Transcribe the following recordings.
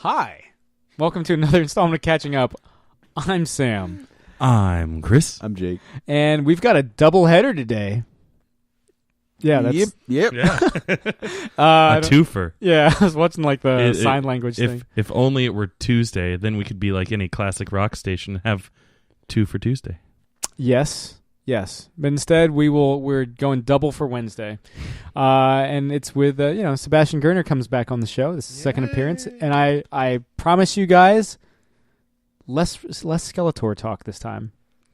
Hi. Welcome to another installment of Catching Up. I'm Sam. I'm Chris. I'm Jake. And we've got a double header today. Yeah, that's... Yep. Yeah. A twofer. Yeah, I was watching like the sign language thing. If only it were Tuesday, then we could be like any classic rock station and have two for Tuesday. Yes. But instead, we're going double for Wednesday. And it's with, Sebastian Girner comes back on the show. This is his second appearance. And I promise you guys, less Skeletor talk this time.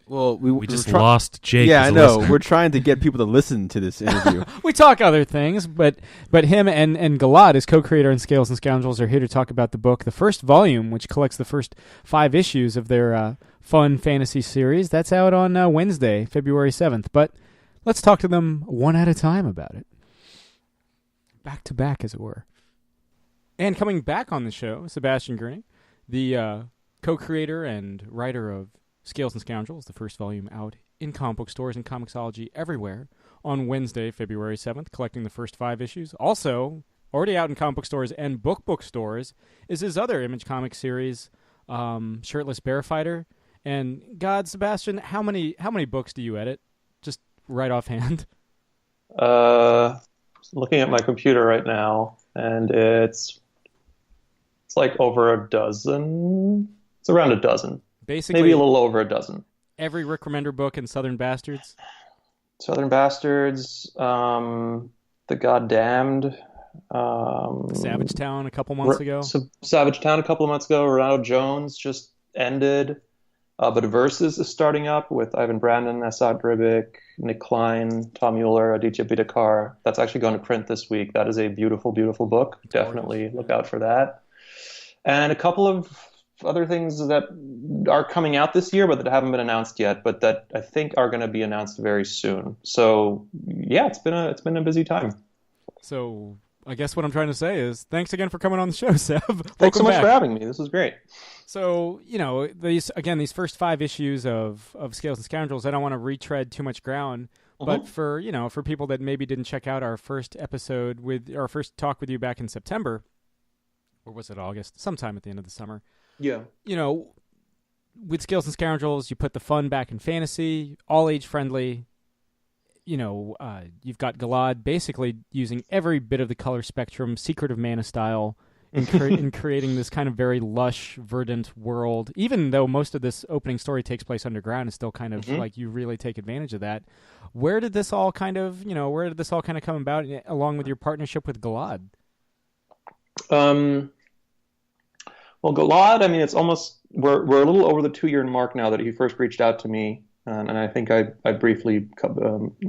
Well, we just lost Jake. Yeah, as I a know. listener. We're trying to get people to listen to this interview. We talk other things, but him and Galaad, his co-creator in Scales and Scoundrels, are here to talk about the book, the first volume, which collects the first 5 issues of their fun fantasy series. That's out on Wednesday, February 7th. But let's talk to them one at a time about it. Back to back, as it were. And coming back on the show, Sebastian Girner, the co-creator and writer of Scales and Scoundrels, the first volume out in comic book stores and Comixology everywhere on Wednesday, February 7th, collecting the first 5 issues. Also, already out in comic book stores and book stores is his other Image Comics series, Shirtless Bear Fighter. And God, Sebastian, how many books do you edit? Just right offhand. Looking at my computer right now, and it's like over a dozen. It's around a dozen. Basically, maybe a little over a dozen. Every Rick Remender book in Southern Bastards. Southern Bastards, The Goddamned, Savage Town a couple months ago. Savage Town a couple of months ago. Ronald Jones just ended. But Versus is starting up with Ivan Brandon, Asad Ribic, Nick Klein, Tom Mueller, Aditya Bidikar. That's actually going to print this week. That is a beautiful, beautiful book. Definitely look out for that. And a couple of other things that are coming out this year, but that haven't been announced yet, but that I think are going to be announced very soon. So yeah, it's been a busy time. So I guess what I'm trying to say is thanks again for coming on the show, Seb. Thanks so much for having me. This was great. So, these first 5 issues of Scales and Scoundrels, I don't want to retread too much ground, but for people that maybe didn't check out our first episode with our first talk with you back in September, or was it August? Sometime at the end of the summer. Yeah. With Scales and Scoundrels, you put the fun back in fantasy, all age friendly. You've got Galaad basically using every bit of the color spectrum, Secret of Mana style, in creating this kind of very lush, verdant world. Even though most of this opening story takes place underground, it's still kind of like you really take advantage of that. Where did this all kind of come about, along with your partnership with Galaad? Well, Galaad, I mean, it's almost we're a little over the 2-year mark now that he first reached out to me, and I think I briefly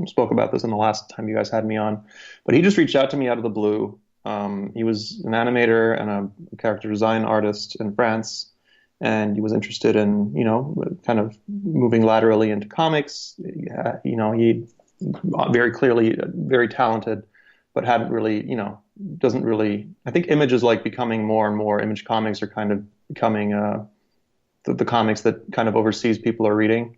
spoke about this in the last time you guys had me on. But he just reached out to me out of the blue. He was an animator and a character design artist in France, and he was interested in kind of moving laterally into comics. He very clearly very talented, but hadn't really doesn't really. I think Image is like becoming more and more. Image Comics are kind of becoming the comics that kind of overseas people are reading.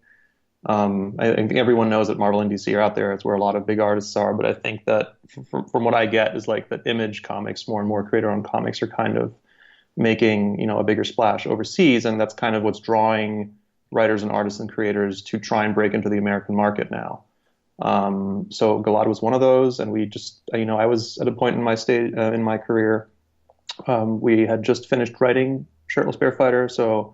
I think everyone knows that Marvel and DC are out there. It's where a lot of big artists are. But I think that from what I get is like that Image Comics, more and more creator-owned comics, are kind of making a bigger splash overseas, and that's kind of what's drawing writers and artists and creators to try and break into the American market now. So Galaad was one of those, and we just, I was at a point in my in my career, we had just finished writing Shirtless Bear Fighter, so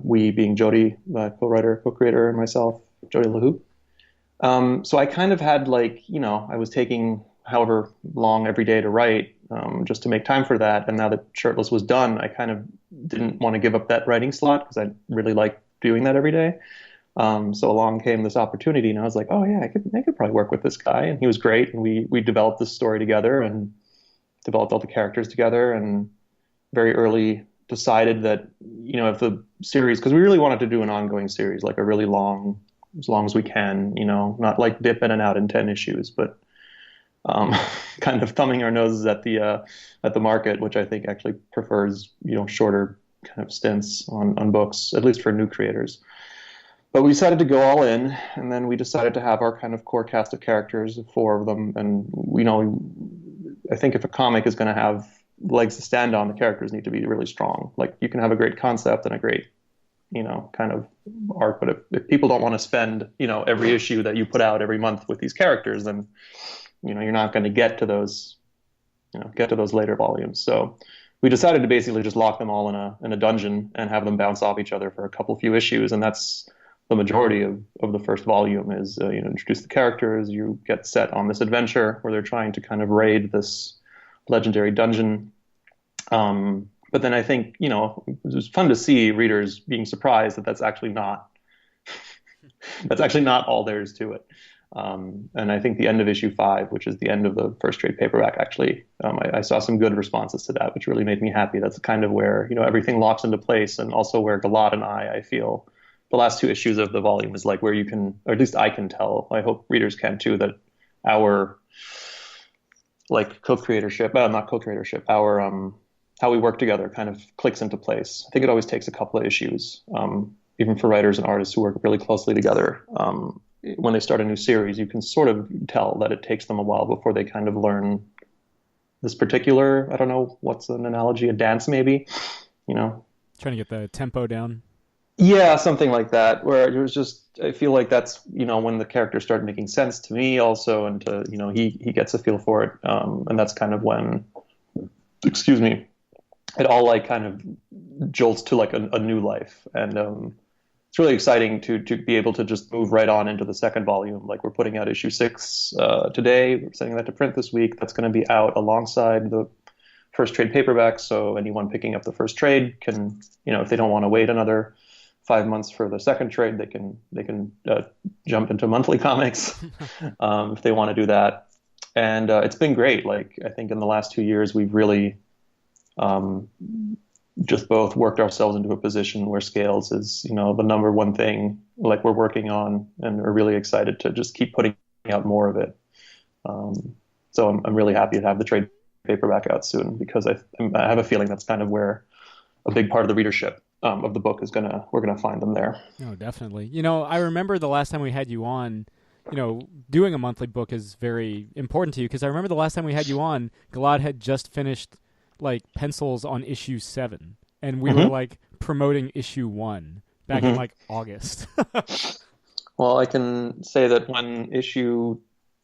we being Jody, co-writer, co-creator, and myself, Jody LaHoop. So I kind of had I was taking however long every day to write, just to make time for that, and now that Shirtless was done, I kind of didn't want to give up that writing slot because I really like doing that every day. So along came this opportunity, and I was like, oh yeah, I could probably work with this guy. And he was great. And we developed this story together and developed all the characters together, and very early decided that, if the series, because we really wanted to do an ongoing series, like a really long, as long as we can, not like dip in and out in 10 issues, but kind of thumbing our noses at the market, which I think actually prefers, shorter kind of stints on books, at least for new creators. But we decided to go all in, and then we decided to have our kind of core cast of characters, 4 of them. And, I think if a comic is going to have, legs to stand on, the characters need to be really strong. Like you can have a great concept and a great, kind of arc, but if people don't want to spend, every issue that you put out every month with these characters, then, you're not going to get to those later volumes. So we decided to basically just lock them all in a dungeon and have them bounce off each other for a few issues, and that's the majority of the first volume is introduce the characters. You get set on this adventure where they're trying to kind of raid this legendary dungeon. But then I think it was fun to see readers being surprised that that's actually not all there is to it. And I think the end of issue 5, which is the end of the first trade paperback, actually, I saw some good responses to that, which really made me happy. That's kind of where everything locks into place, and also where Galaad and I feel the last 2 issues of the volume is like where you can, or at least I can tell, I hope readers can too, that our like co-creatorship, not co-creatorship, our how we work together kind of clicks into place. I think it always takes a couple of issues, even for writers and artists who work really closely together. When they start a new series, you can sort of tell that it takes them a while before they kind of learn this particular, I don't know, what's an analogy, a dance maybe, Trying to get the tempo down. Yeah, something like that, where it was just, I feel like that's, when the characters started making sense to me also, and to, he gets a feel for it. And that's kind of when, excuse me, it all like kind of jolts to like a new life. And it's really exciting to be able to just move right on into the second volume. Like we're putting out issue 6 today. We're sending that to print this week. That's going to be out alongside the first trade paperback. So anyone picking up the first trade can, if they don't want to wait another 5 months for the second trade, they can jump into monthly comics if they want to do that. And it's been great. Like I think in the last 2 years, we've really just both worked ourselves into a position where Scales is, the number one thing like we're working on, and we're really excited to just keep putting out more of it. So I'm really happy to have the trade paperback out soon, because I have a feeling that's kind of where a big part of the readership of the book we're gonna find them there. Oh, definitely. I remember the last time we had you on, doing a monthly book is very important to you, because I remember the last time we had you on, Galaad had just finished like pencils on issue 7, and we were like promoting issue 1 back in like August. Well, I can say that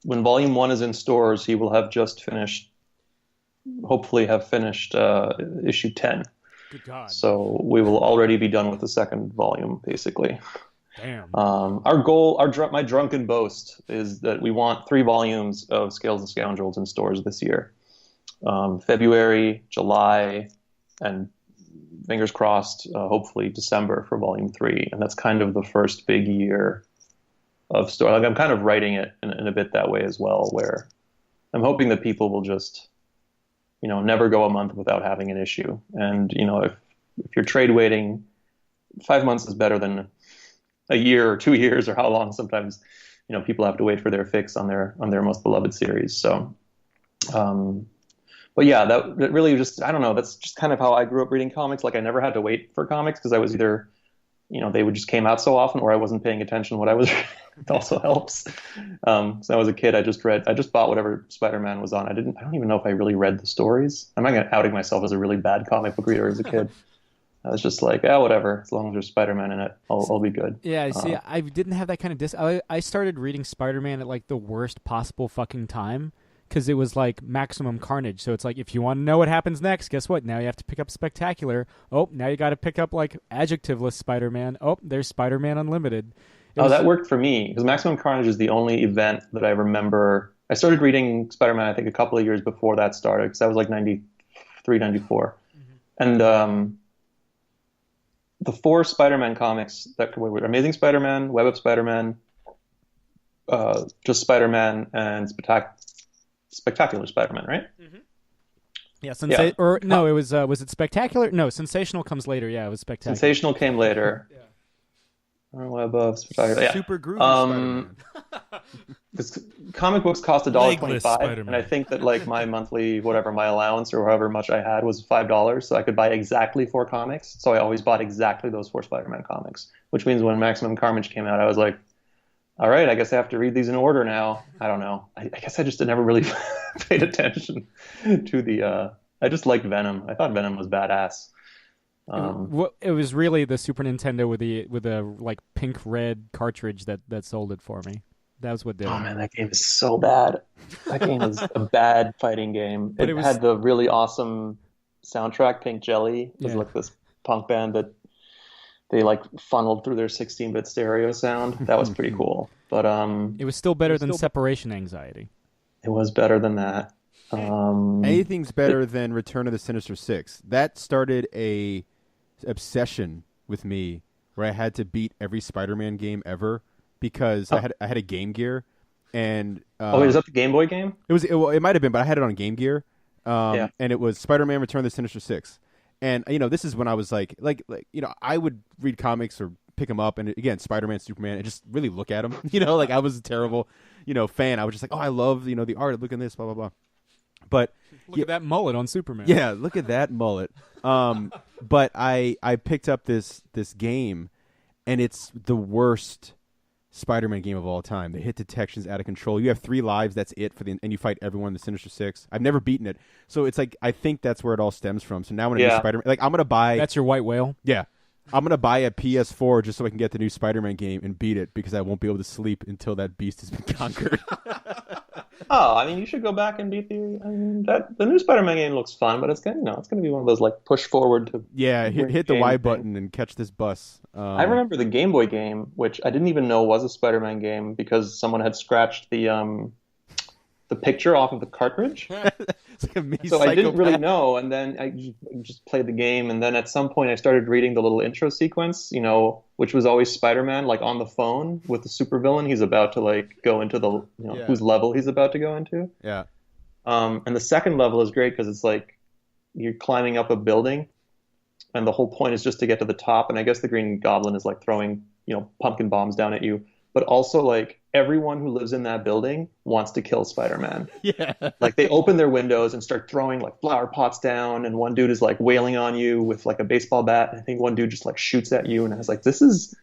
when volume 1 is in stores, he will have just finished, hopefully have finished issue 10. Good God. So we will already be done with the second volume, basically. Damn. Our goal, my drunken boast, is that we want 3 volumes of Scales and Scoundrels in stores this year. February, July, and fingers crossed, hopefully December for volume 3. And that's kind of the first big year of store. Like I'm kind of writing it in a bit that way as well, where I'm hoping that people will just, never go a month without having an issue. And, if you're trade waiting, 5 months is better than a year or 2 years, or how long sometimes, people have to wait for their fix on their most beloved series. So, but yeah, that really just, I don't know, that's just kind of how I grew up reading comics. Like I never had to wait for comics, because I was either, they would just came out so often, or I wasn't paying attention to what I was reading. It also helps. So I was a kid, I just bought whatever Spider-Man was on. I don't even know if I really read the stories. I'm not going to outing myself as a really bad comic book reader as a kid. I was just like, whatever, as long as there's Spider-Man in it, I'll be good. Yeah, see, I didn't have that kind of I started reading Spider-Man at like the worst possible fucking time, because it was like Maximum Carnage. So it's like, if you want to know what happens next, guess what? Now you have to pick up Spectacular. Oh, now you got to pick up like adjectiveless Spider-Man. Oh, there's Spider-Man Unlimited. That worked for me, because Maximum Carnage is the only event that I remember. I started reading Spider-Man, I think, a couple of years before that started, because that was like 93, 94. And the 4 Spider-Man comics that were Amazing Spider-Man, Web of Spider-Man, just Spider-Man, and Spectacular Spider-Man, right? Yeah, or no, it was it Spectacular? No, Sensational comes later. Yeah, it was Spectacular. Sensational came later. Yeah. Web of Spectacular. Yeah. Super groovy Spider-Man. This comic books cost Legless $1.25, Spider-Man. and I think that like my monthly, whatever my allowance or however much I had was $5, so I could buy exactly 4 comics. So I always bought exactly those 4 Spider-Man comics, which means when Maximum Carnage came out, I was like, all right, I guess I have to read these in order now. I don't know. I guess I just never really paid attention to the. I I just liked Venom. I thought Venom was badass. It was really the Super Nintendo with the like pink red cartridge that sold it for me. That was what did Oh it. man, that game is so bad. That game is a bad fighting game. But It it was- had the really awesome soundtrack. Pink Jelly was Yeah. like this punk band that they like funneled through their 16-bit stereo sound. That was pretty cool. But It was still better than Separation Anxiety. it was better than that. Anything's better than Return of the Sinister Six. That started a obsession with me where I had to beat every Spider-Man game ever because I had a Game Gear, and wait, is that the Game Boy game? it might have been, but I had it on Game Gear, Yeah. and it was Spider-Man: Return of the Sinister Six, and this is when I was like I would read comics or pick them up, and again Spider-Man, Superman, and just really look at them, like I was a terrible fan. I was just like, oh, I love the art. Look at this, blah blah blah. But Look at that mullet on Superman. yeah, look at that mullet. But I picked up this game, and it's the worst Spider-Man game of all time. The hit detection's out of control. You have 3 lives. That's it and you fight everyone in the Sinister Six. I've never beaten it, so it's like I think that's where it all stems from. So now when a new Spider-Man, like I'm gonna buy. That's your white whale. Yeah, I'm gonna buy a PS4 just so I can get the new Spider-Man game and beat it because I won't be able to sleep until that beast has been conquered. Oh, I mean, you should go back and beat the. I mean, the new Spider-Man game looks fun, but it's gonna be one of those like push forward to. Yeah, hit the game Y thing. button and catch this bus. I remember the Game Boy game, which I didn't even know was a Spider-Man game because someone had scratched the picture off of the cartridge. It's like a mini So I didn't really psychopath. know, and then I just played the game, and then at some point I started reading the little intro sequence, which was always Spider-Man like on the phone with the supervillain. He's about to like go into the Yeah. whose level he's about to go into. Yeah. And the second level is great because it's like you're climbing up a building, and the whole point is just to get to the top. And I guess the Green Goblin is like throwing pumpkin bombs down at you, but also like everyone who lives in that building wants to kill Spider-Man. Yeah. Like they open their windows and start throwing like flower pots down, and one dude is like wailing on you with like a baseball bat. And I think one dude just like shoots at you, and I was like, this is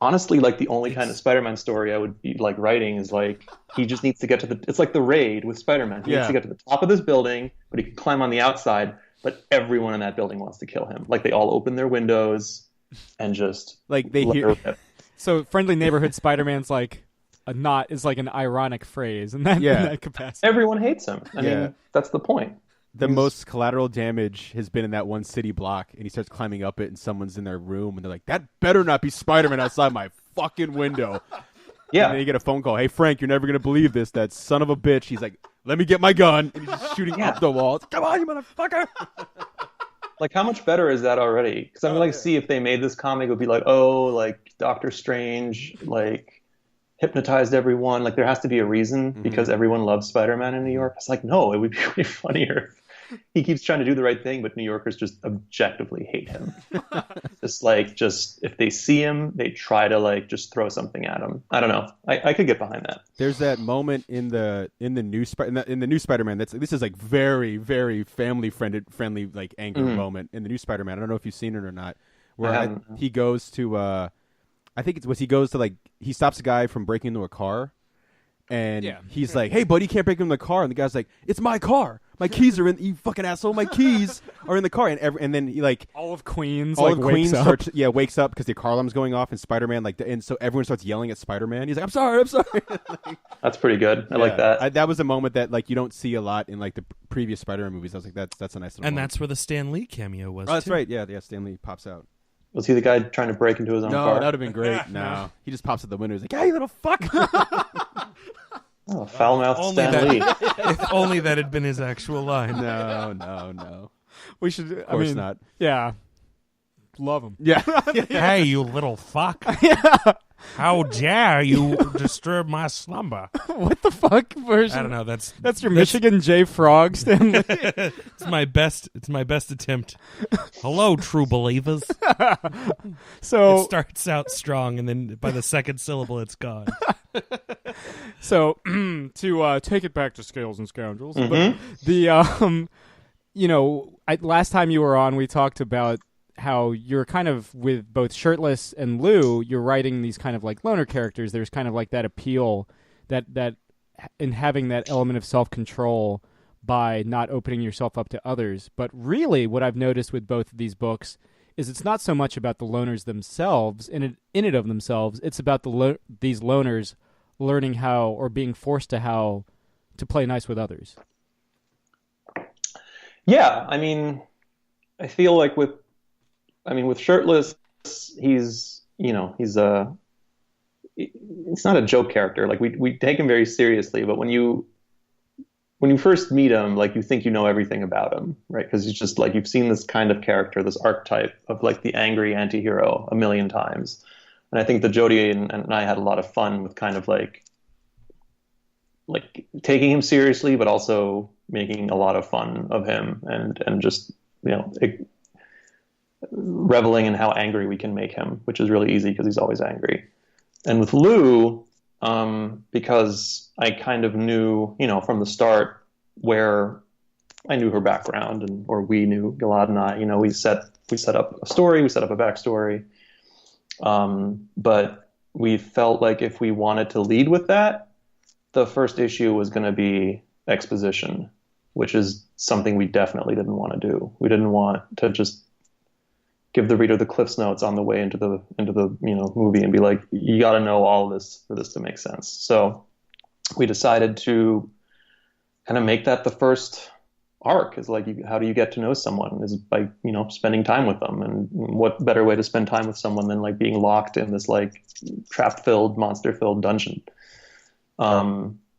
honestly like the only kind of Spider-Man story I would be like writing is like he just needs to get to it's like the Raid with Spider-Man. He needs to get to the top of this building, but he can climb on the outside. But everyone in that building wants to kill him. Like they all open their windows and just Like they let hear. her rip. So friendly neighborhood Spider-Man's like is like an ironic phrase in that capacity. Everyone hates him. I mean, that's the point. The most collateral damage has been in that one city block, and he starts climbing up it, and someone's in their room, and they're like, "That better not be Spider-Man outside my fucking window." Yeah. And then you get a phone call. Hey, Frank, you're never gonna believe this. That son of a bitch. He's like, "Let me get my gun," and he's just shooting up the walls. Come on, you motherfucker! Like, how much better is that already? Because I'm like, see if they made this comic, it would be like, oh, like Doctor Strange, like hypnotized everyone. Like, there has to be a reason because everyone loves Spider-Man in New York. It's like, no, it would be way funnier. He keeps trying to do the right thing, but New Yorkers just objectively hate him. just if they see him, they try to like just throw something at him. I don't know. I could get behind that. There's that moment in the new Spider-Man. This is like very very family friendly like anger moment in the new Spider-Man. I don't know if you've seen it or not. Where he goes to I think he goes to like he stops a guy from breaking into a car, and he's like, "Hey, buddy, you can't break into the car." And the guy's like, "It's my car. My keys are in. You fucking asshole. My keys are in the car." And then he like All of Queens wakes up. wakes up because the car alarm's going off, and Spider-Man and so everyone starts yelling at Spider-Man. He's like, "I'm sorry." That's pretty good. I like that. That was a moment that like you don't see a lot in like the previous Spider-Man movies. I was like, that's a nice little And moment. that's where the Stan Lee cameo was. Oh, that's too. right. Yeah, Stan Lee pops out. Was he the guy trying to break into his own No, car? that would have been great. No, he just pops out the window. He's like, "Hey, you little fuck!" Oh, foul-mouthed Only Stan Lee. If only that had been his actual line. No. We should. Of course not. Yeah, love him. Yeah. Hey, you little fuck. How dare you disturb my slumber? What the fuck version? I don't know. That's your Michigan J. Frog, Stanley. It's my best attempt. Hello, true believers. So It starts out strong, and then by the second syllable, it's gone. So to take it back to Scales and Scoundrels, but the last time you were on, we talked about how you're kind of with both Shirtless and Lou. You're writing these kind of like loner characters. There's kind of like that appeal that in having that element of self-control, by not opening yourself up to others. But really, what I've noticed with both of these books is it's not so much about the loners themselves in it of themselves. It's about these loners learning how, or being forced to play nice with others. Yeah, I mean, I feel like with Shirtless, he's it's not a joke character. Like we take him very seriously, but when you first meet him, like you think you know everything about him, right? Because he's just like, you've seen this kind of character, this archetype of like the angry anti-hero a million times. And I think that Jody and I had a lot of fun with kind of like taking him seriously, but also making a lot of fun of him and just, reveling in how angry we can make him, which is really easy because he's always angry. And with Lou, because I kind of knew, from the start where I knew her background, or we knew, Galaad and I, we set up a story, we set up a backstory. But we felt like if we wanted to lead with that, the first issue was going to be exposition, which is something we definitely didn't want to do. We didn't want to just give the reader the Cliff's Notes on the way into the movie and be like, you got to know all of this for this to make sense. So we decided to kind of make that the first arc, is like, how do you get to know someone, is by spending time with them. And what better way to spend time with someone than like being locked in this like trap-filled, monster-filled dungeon.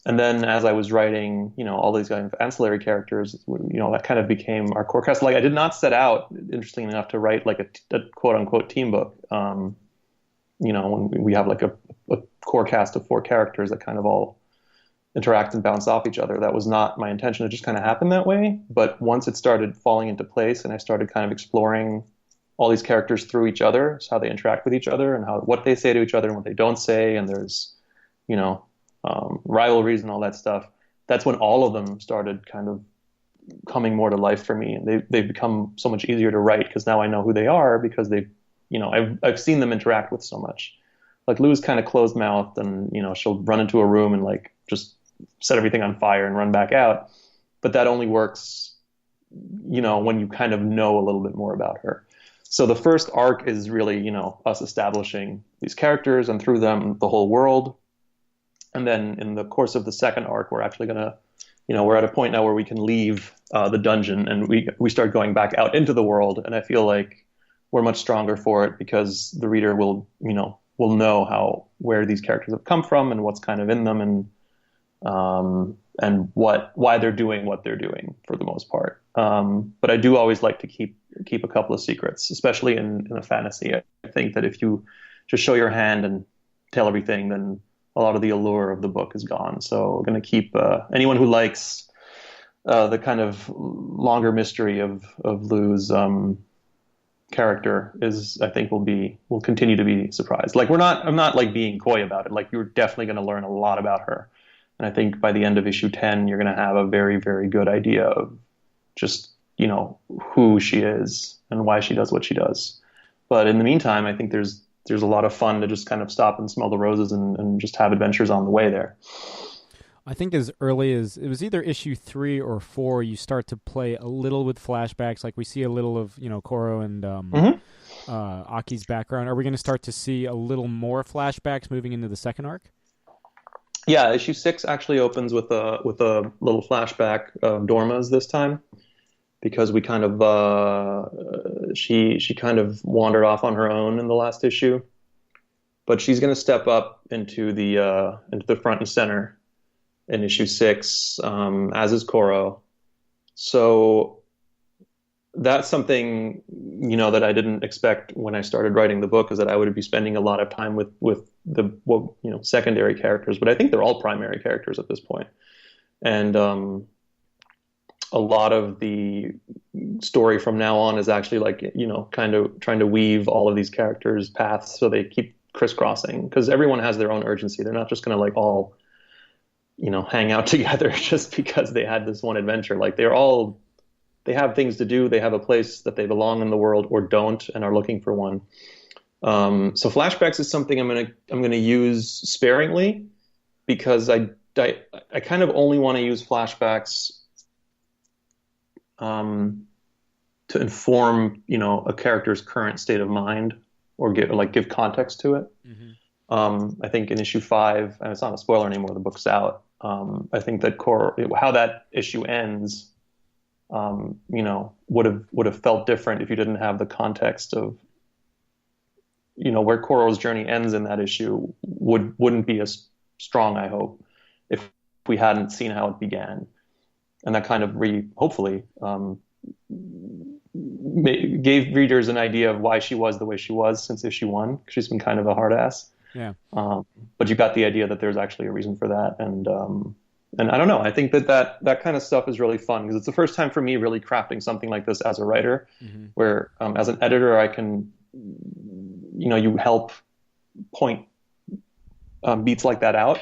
And then as I was writing, all these kind of ancillary characters, that kind of became our core cast. Like, I did not set out, interestingly enough, to write like a quote unquote team book. When we have like a core cast of 4 characters that kind of all interact and bounce off each other. That was not my intention. It just kind of happened that way. But once it started falling into place and I started kind of exploring all these characters through each other, so how they interact with each other and what they say to each other and what they don't say, and there's, rivalries and all that stuff, that's when all of them started kind of coming more to life for me. And they've become so much easier to write because now I know who they are, because I've seen them interact with so much. Like, Lou's kind of closed mouthed, and, she'll run into a room and like just set everything on fire and run back out. But that only works, when you kind of know a little bit more about her. So the first arc is really, us establishing these characters and through them the whole world. And then in the course of the second arc, we're actually going to, we're at a point now where we can leave the dungeon and we start going back out into the world. And I feel like we're much stronger for it because the reader will know where these characters have come from and what's kind of in them, and why they're doing what they're doing for the most part. But I do always like to keep a couple of secrets, especially in a fantasy. I think that if you just show your hand and tell everything, then a lot of the allure of the book is gone. So we're going to keep anyone who likes the kind of longer mystery of Lou's character I think will continue to be surprised. Like, I'm not like being coy about it. Like, you're definitely going to learn a lot about her. And I think by the end of issue 10, you're going to have a very, very good idea of just, who she is and why she does what she does. But in the meantime, I think there's a lot of fun to just kind of stop and smell the roses and just have adventures on the way there. I think as early as it was either issue 3 or 4, you start to play a little with flashbacks. Like, we see a little of, Koro and Aki's background. Are we going to start to see a little more flashbacks moving into the second arc? Yeah, issue 6 actually opens with a little flashback of Dorma's this time, because we kind of she kind of wandered off on her own in the last issue, but she's going to step up into the front and center in issue 6, as is Koro. So that's something that I didn't expect when I started writing the book, is that I would be spending a lot of time with the secondary characters, but I think they're all primary characters at this point. And a lot of the story from now on is actually like, kind of trying to weave all of these characters' paths so they keep crisscrossing, because everyone has their own urgency. They're not just going to like all, hang out together just because they had this one adventure. Like, they have things to do. They have a place that they belong in the world, or don't, and are looking for one. So flashbacks is something I'm going to use sparingly, because I kind of only want to use flashbacks to inform, a character's current state of mind or give context to it. I think in issue 5, and it's not a spoiler anymore, the book's out. I think that how that issue ends, would have felt different if you didn't have the context of, where Koro's journey ends in that issue wouldn't be as strong, I hope, if we hadn't seen how it began. And that kind of hopefully gave readers an idea of why she was the way she was since issue 1. She's been kind of a hard ass. Yeah. But you got the idea that there's actually a reason for that. And I don't know. I think that kind of stuff is really fun because it's the first time for me really crafting something like this as a writer, where as an editor, I can, you help point beats like that out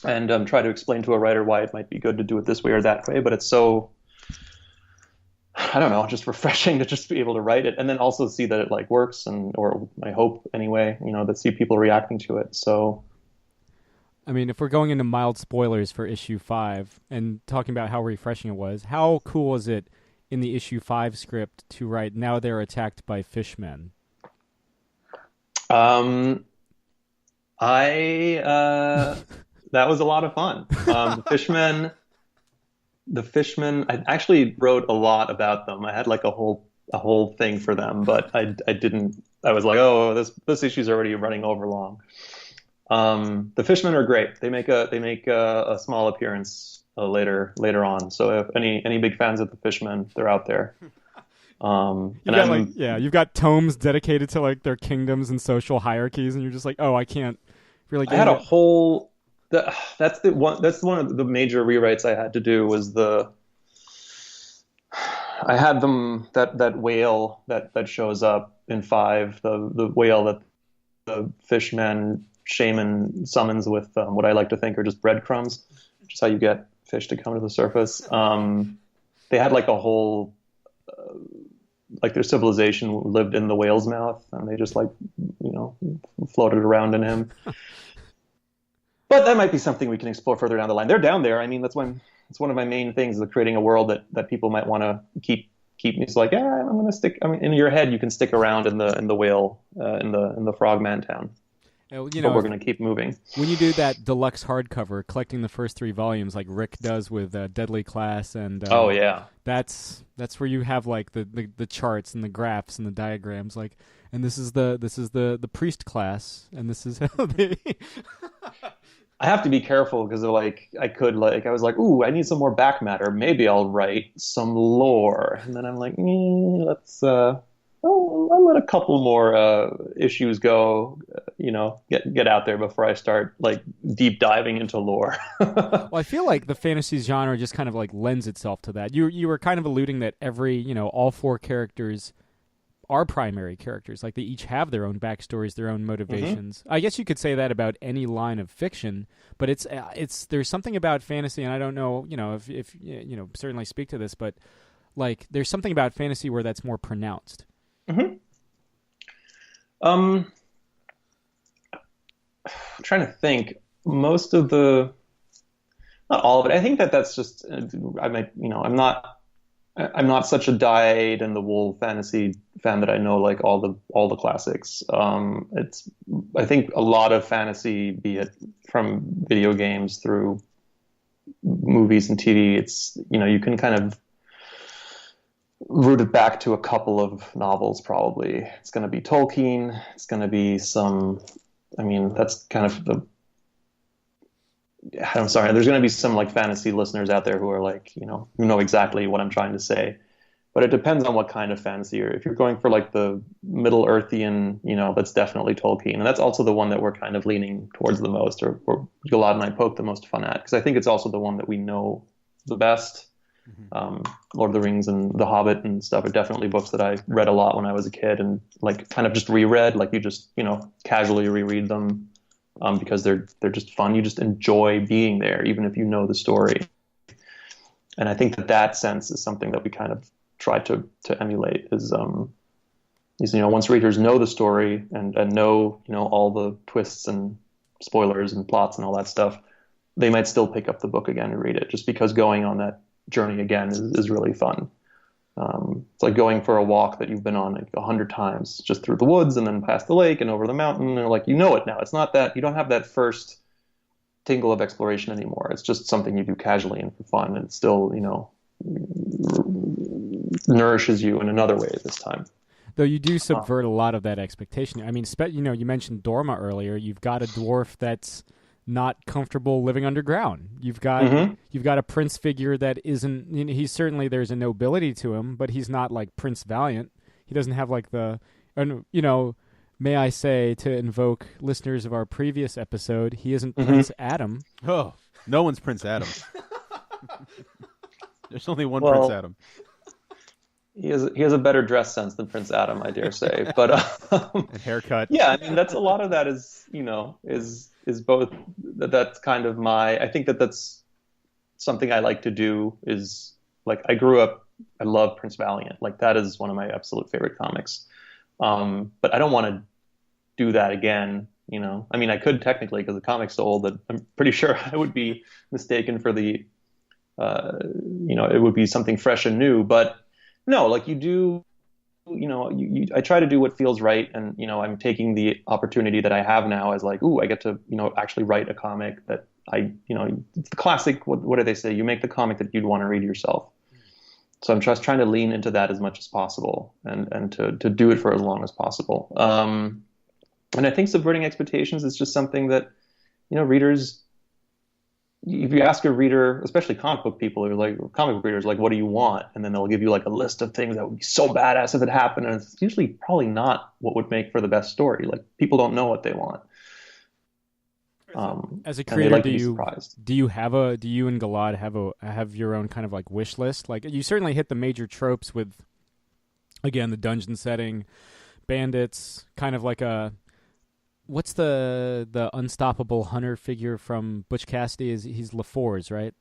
and try to explain to a writer why it might be good to do it this way or that way. But it's so, I don't know, just refreshing to just be able to write it and then also see that it works or I hope anyway, that see people reacting to it. So, I mean, if we're going into mild spoilers for issue 5 and talking about how refreshing it was, how cool is it in the issue 5 script to write, now they're attacked by fishmen? That was a lot of fun. The fishmen, I actually wrote a lot about them. I had a whole thing for them, but I didn't. I was like, oh, this issue's already running over long. The fishmen are great. They make a small appearance later on. So if any big fans of the fishmen, they're out there. You've got tomes dedicated to their kingdoms and social hierarchies, and you're just like, oh, I can't really. I had a whole. That's one of the major rewrites I had to do was I had them that whale that shows up in 5, the whale that the fishman shaman summons with what I like to think are just breadcrumbs, which is how you get fish to come to the surface. They had a whole their civilization lived in the whale's mouth, and they just floated around in him. But that might be something we can explore further down the line. They're down there. I mean, it's one of my main things, is creating a world that people might want to keep. It's I'm going to stick. I mean, in your head, you can stick around in the whale, in the Frogman town. But we're going to keep moving. When you do that deluxe hardcover, collecting the first 3 volumes, like Rick does with Deadly Class, and oh yeah, that's where you have the charts and the graphs and the diagrams, and this is the priest class, and this is how they. I have to be careful because I was like, ooh, I need some more back matter. Maybe I'll write some lore. And then I'm like, let's, I'll let a couple more issues go, get out there before I start deep diving into lore. Well, I feel like the fantasy genre just kind of lends itself to that. You were kind of alluding that every, all 4 characters are primary characters. They each have their own backstories, their own motivations. I guess you could say that about any line of fiction, but there's something about fantasy, and I don't know, if certainly speak to this, but there's something about fantasy where that's more pronounced. I'm trying to think. Most of not all of it. I think that's just. I'm not such a dyed-in-the-wool fantasy fan that I know all the classics. I think a lot of fantasy, be it from video games through movies and TV, it's you can kind of root it back to a couple of novels. Probably it's going to be Tolkien. It's going to be some. I mean, that's kind of I'm sorry. There's going to be some fantasy listeners out there who are who know exactly what I'm trying to say, but it depends on what kind of fantasy. If you're going for the Middle Earthian, that's definitely Tolkien, and that's also the one that we're kind of leaning towards the most, or Galaad and I poke the most fun at, because I think it's also the one that we know the best. Lord of the Rings and The Hobbit and stuff are definitely books that I read a lot when I was a kid, and kind of just reread. You just casually reread them. Because they're just fun. You just enjoy being there, even if you know the story. And I think that sense is something that we kind of try to emulate. Is once readers know the story and know all the twists and spoilers and plots and all that stuff, they might still pick up the book again and read it, just because going on that journey again is really fun. It's like going for a walk that you've been on like 100 times, just through the woods and then past the lake and over the mountain. And like, you know it now. It's not that you don't have that first tingle of exploration anymore. It's just something you do casually and for fun. And it still, nourishes you in another way this time. Though you do subvert a lot of that expectation. I mean, you mentioned Dorma earlier. You've got a dwarf that's not comfortable living underground. You've got a prince figure that isn't. He's certainly, there's a nobility to him, but he's not like Prince Valiant. He doesn't have like may I say, to invoke listeners of our previous episode, he isn't Prince Adam. Oh, no one's Prince Adam. There's only one Prince Adam. He has a better dress sense than Prince Adam, I dare say. But and haircut. Yeah, I mean that's a lot of that is both. That's kind of I think that's something I like to do. Is like I grew up. I love Prince Valiant. Like that is one of my absolute favorite comics. But I don't want to do that again. I mean I could technically because the comic's so old that I'm pretty sure I would be mistaken for the. It would be something fresh and new, but. No, like you do, I try to do what feels right. And, I'm taking the opportunity that I have now as like, ooh, I get to, actually write a comic that it's the classic, what do they say? You make the comic that you'd want to read yourself. So I'm just trying to lean into that as much as possible and to do it for as long as possible. And I think subverting expectations is just something that, readers, if you ask a reader, especially comic book people, comic book readers, like, what do you want? And then they'll give you like a list of things that would be so badass if it happened. And it's usually probably not what would make for the best story. Like people don't know what they want. As a creator, like do you and Galaad have your own kind of like wish list? Like you certainly hit the major tropes with, again, the dungeon setting, bandits, kind of like what's the unstoppable hunter figure from Butch Cassidy? He's LaFours, right?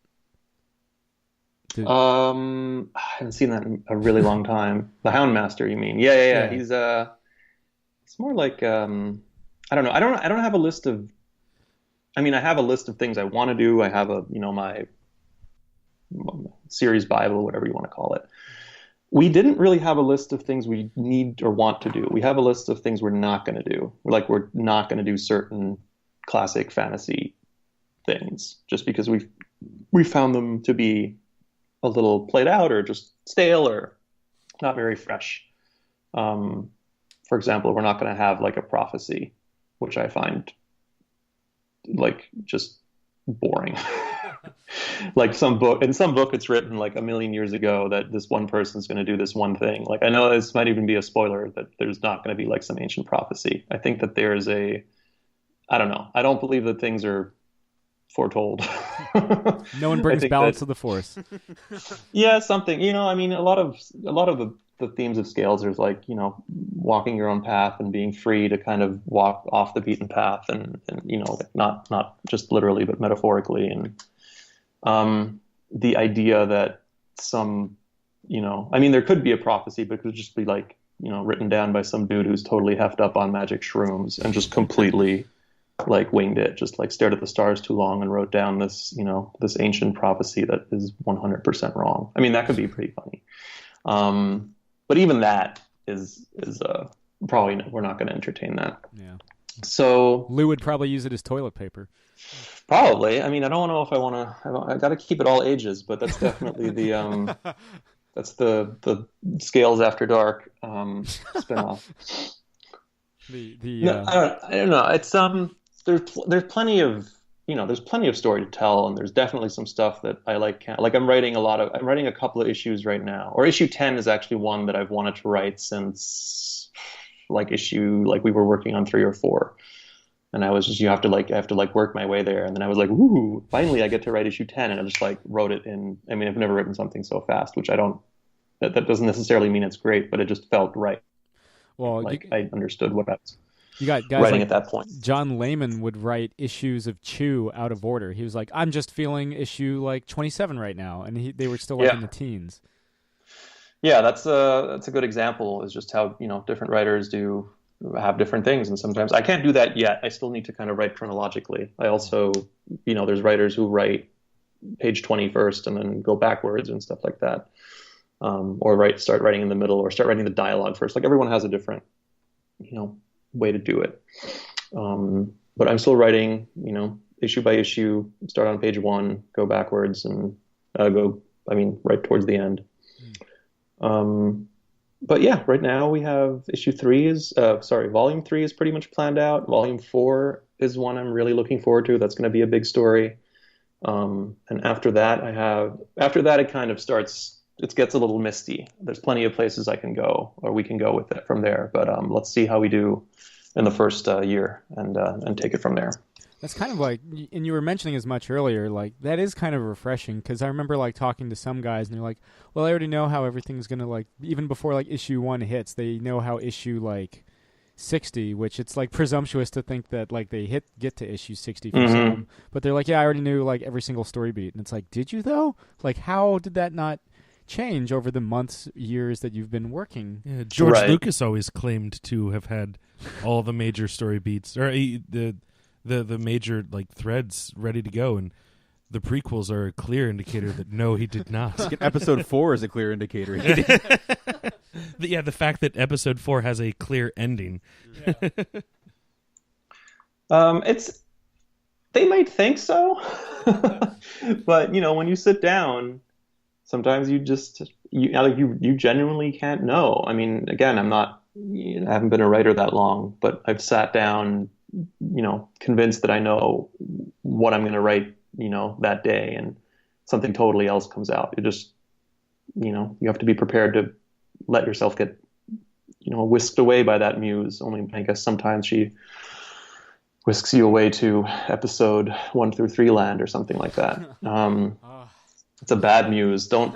I haven't seen that in a really long time. The Houndmaster, you mean? Yeah. He's it's more like I don't know. I don't have a list of. I mean, I have a list of things I want to do. I have my series Bible, whatever you want to call it. We didn't really have a list of things we need or want to do. We have a list of things we're not going to do. We're not going to do certain classic fantasy things just because we found them to be a little played out or just stale or not very fresh. For example, we're not going to have like a prophecy, which I find like just boring. Like in some book it's written like a million years ago that this one person's going to do this one thing. Like I know this might even be a spoiler that there's not going to be like some ancient prophecy. I think that there's I don't know. I don't believe that things are foretold. No one brings balance to the force. Yeah, something. I mean, a lot of the themes of Scales, there's like, walking your own path and being free to kind of walk off the beaten path and not just literally, but metaphorically. And the idea that I mean, there could be a prophecy, but it could just be like, written down by some dude who's totally heffed up on magic shrooms and just completely like winged it, just like stared at the stars too long and wrote down this, this ancient prophecy that is 100% wrong. I mean, that could be pretty funny. But even that is probably we're not going to entertain that. Yeah. So Lou would probably use it as toilet paper. Probably. I mean, I don't know if I want to. I got to keep it all ages, but that's definitely the that's the Scales After Dark spinoff. I don't know. It's there's plenty of story to tell, and there's definitely some stuff that I like. Like I'm writing a couple of issues right now, or issue 10 is actually one that I've wanted to write since like we were working on 3 or 4, and I was just I have to work my way there, and then I was like, ooh, finally I get to write issue 10, and I just like wrote it in. I mean, I've never written something so fast, which I don't. That doesn't necessarily mean it's great, but it just felt right. Well, I understood what I was. You got guys writing like at that point. John Layman would write issues of Chew out of order. He was like, I'm just feeling issue like 27 right now, and they were still like in the teens. Yeah, that's a good example. Is just how different writers have different things, and sometimes I can't do that yet. I still need to kind of write chronologically. I also there's writers who write page 20 first and then go backwards and stuff like that. or start writing in the middle, or start writing the dialogue first. Like everyone has a different, way to do it. But I'm still writing, issue by issue, start on page 1, go backwards, and right towards the end. But yeah, right now we have volume 3 is pretty much planned out. Volume 4 is one I'm really looking forward to. That's going to be a big story. And after that it kind of it gets a little misty. There's plenty of places I can go, or we can go with it from there. But let's see how we do in the first year and take it from there. That's kind of like, and you were mentioning as much earlier, like that is kind of refreshing, because I remember like talking to some guys and they're like, well, I already know how everything's going to, like, even before like issue 1 hits, they know how issue like 60, which it's like presumptuous to think that like they get to issue 60 for some, but they're like, yeah, I already knew like every single story beat. And it's like, did you though? Like, how did that not change over the months, years that you've been working? Yeah, George Lucas always claimed to have had all the major story beats, or the major like threads ready to go, and the prequels are a clear indicator that no, he did not. Episode 4 is a clear indicator. The fact that episode 4 has a clear ending. Yeah. They might think so, but when you sit down, sometimes you genuinely can't know. I mean, again, I haven't been a writer that long, but I've sat down, convinced that I know what I'm going to write, that day, and something totally else comes out. You just, you have to be prepared to let yourself get, whisked away by that muse. Only, I guess, sometimes she whisks you away to episode 1 through 3 land or something like that. It's a bad muse. Don't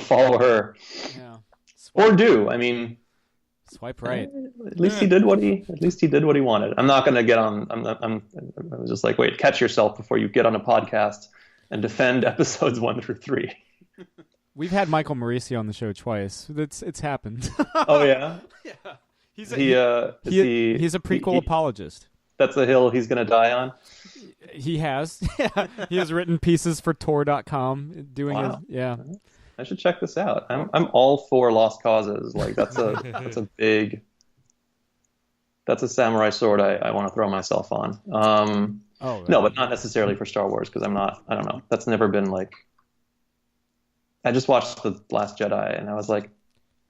follow her. Yeah. Or do. I mean, swipe right. At least he did what he wanted. I'm not going to get on. I was just like, wait, catch yourself before you get on a podcast and defend episodes 1 through 3. We've had Michael Mauricio on the show twice. It's happened. Oh yeah. Yeah. He's a prequel apologist. That's a hill he's going to die on. He has. Yeah. He has written pieces for Tor.com doing his. Yeah. I should check this out. I'm all for lost causes. Like that's a samurai sword I want to throw myself on. No, but not necessarily for Star Wars, because I don't know. That's never been like. I just watched The Last Jedi and I was like,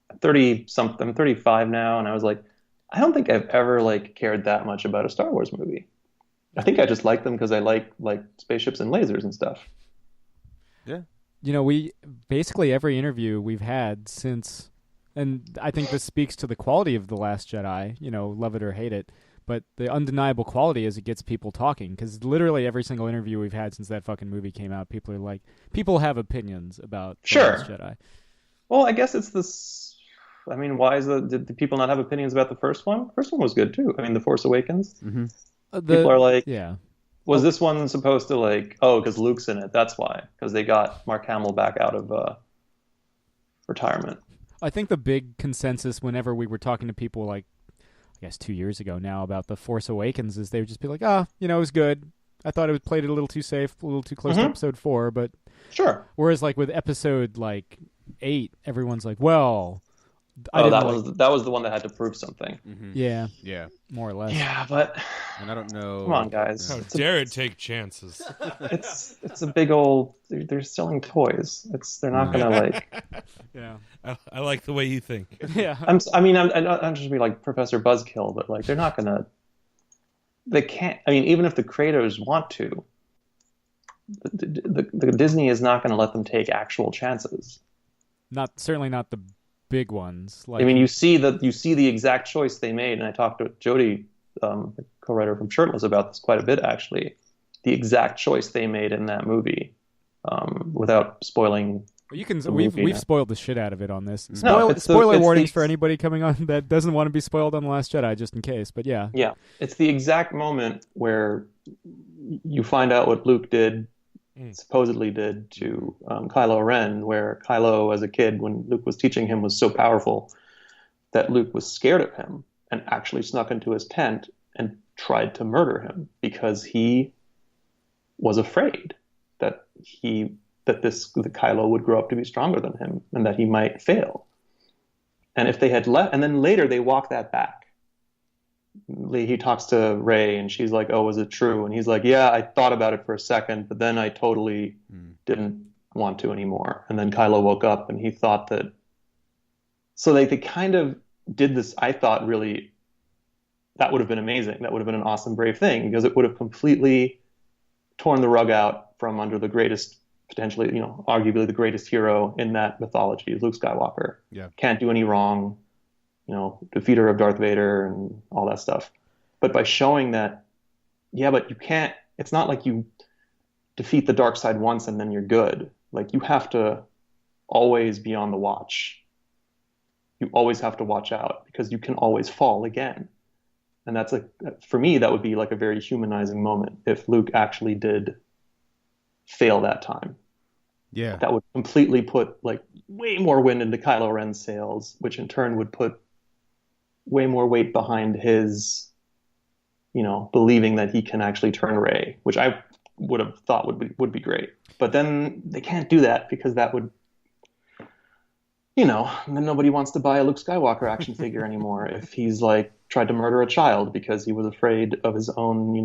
I'm 35 now, and I was like, I don't think I've ever like cared that much about a Star Wars movie. I think I just like them because I like spaceships and lasers and stuff. Yeah. We basically every interview we've had since, and I think this speaks to the quality of The Last Jedi, love it or hate it, but the undeniable quality is it gets people talking, because literally every single interview we've had since that fucking movie came out, people are like, people have opinions about The Last Jedi. Well, I guess it's this. I mean, did people not have opinions about the first one? The first one was good too. I mean, The Force Awakens. Mm-hmm. People are like, yeah. Was this one supposed to because Luke's in it? That's why, because they got Mark Hamill back out of retirement. I think the big consensus whenever we were talking to people like, I guess 2 years ago now, about The Force Awakens is they would just be like, it was good. I thought it played it a little too safe, a little too close to episode 4, but sure. Whereas like with episode 8, everyone's like, well, that was the one that had to prove something. Mm-hmm. Yeah, more or less. Yeah, but and I don't know. Come on, guys! How dare it take chances? It's a big old. They're selling toys. They're not gonna Yeah, I like the way you think. Yeah, I'm just be like Professor Buzzkill, but they're not gonna. They can't. I mean, even if the creators want to, the Disney is not going to let them take actual chances. Certainly not the big ones. I mean, you see the exact choice they made, and I talked to Jody, the co-writer from Shirtless, about this quite a bit actually. The exact choice they made in that movie, without spoiling. We've spoiled the shit out of it on this. Spoiler warnings for anybody coming on that doesn't want to be spoiled on The Last Jedi, just in case. But yeah, it's the exact moment where you find out what Luke supposedly did to Kylo Ren, where Kylo, as a kid, when Luke was teaching him, was so powerful that Luke was scared of him and actually snuck into his tent and tried to murder him because he was afraid that that Kylo would grow up to be stronger than him and that he might fail. And if they had and then later they walk that back. He talks to Rey and she's like, "Oh, is it true?" And he's like, "Yeah, I thought about it for a second, but then I totally didn't want to anymore." And then Kylo woke up and he thought that. So they kind of did this. I thought really that would have been amazing. That would have been an awesome, brave thing, because it would have completely torn the rug out from under the greatest, potentially, arguably the greatest hero in that mythology, Luke Skywalker. Yeah. Can't do any wrong. Defeater of Darth Vader and all that stuff. But by showing that, yeah, but you can't, it's not like you defeat the dark side once and then you're good. Like, you have to always be on the watch. You always have to watch out, because you can always fall again. And that's for me, that would be like a very humanizing moment if Luke actually did fail that time. Yeah. That would completely put like way more wind into Kylo Ren's sails, which in turn would put way more weight behind his, believing that he can actually turn Rey, which I would have thought would be great. But then they can't do that, because that would, then nobody wants to buy a Luke Skywalker action figure anymore if he's like tried to murder a child because he was afraid of his own,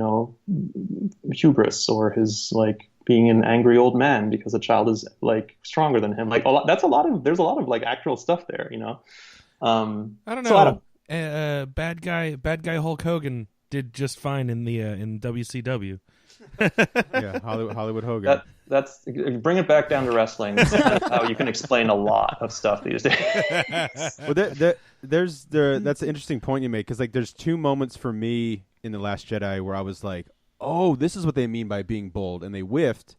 hubris, or his like being an angry old man because a child is like stronger than him. Like there's a lot of like actual stuff there, I don't know. So bad guy Hulk Hogan did just fine in the in WCW. Yeah, Hollywood Hogan. That's bring it back down to wrestling. That's how you can explain a lot of stuff these days. Well, that's an interesting point you make, because like there's two moments for me in The Last Jedi where I was like, oh, this is what they mean by being bold, and they whiffed.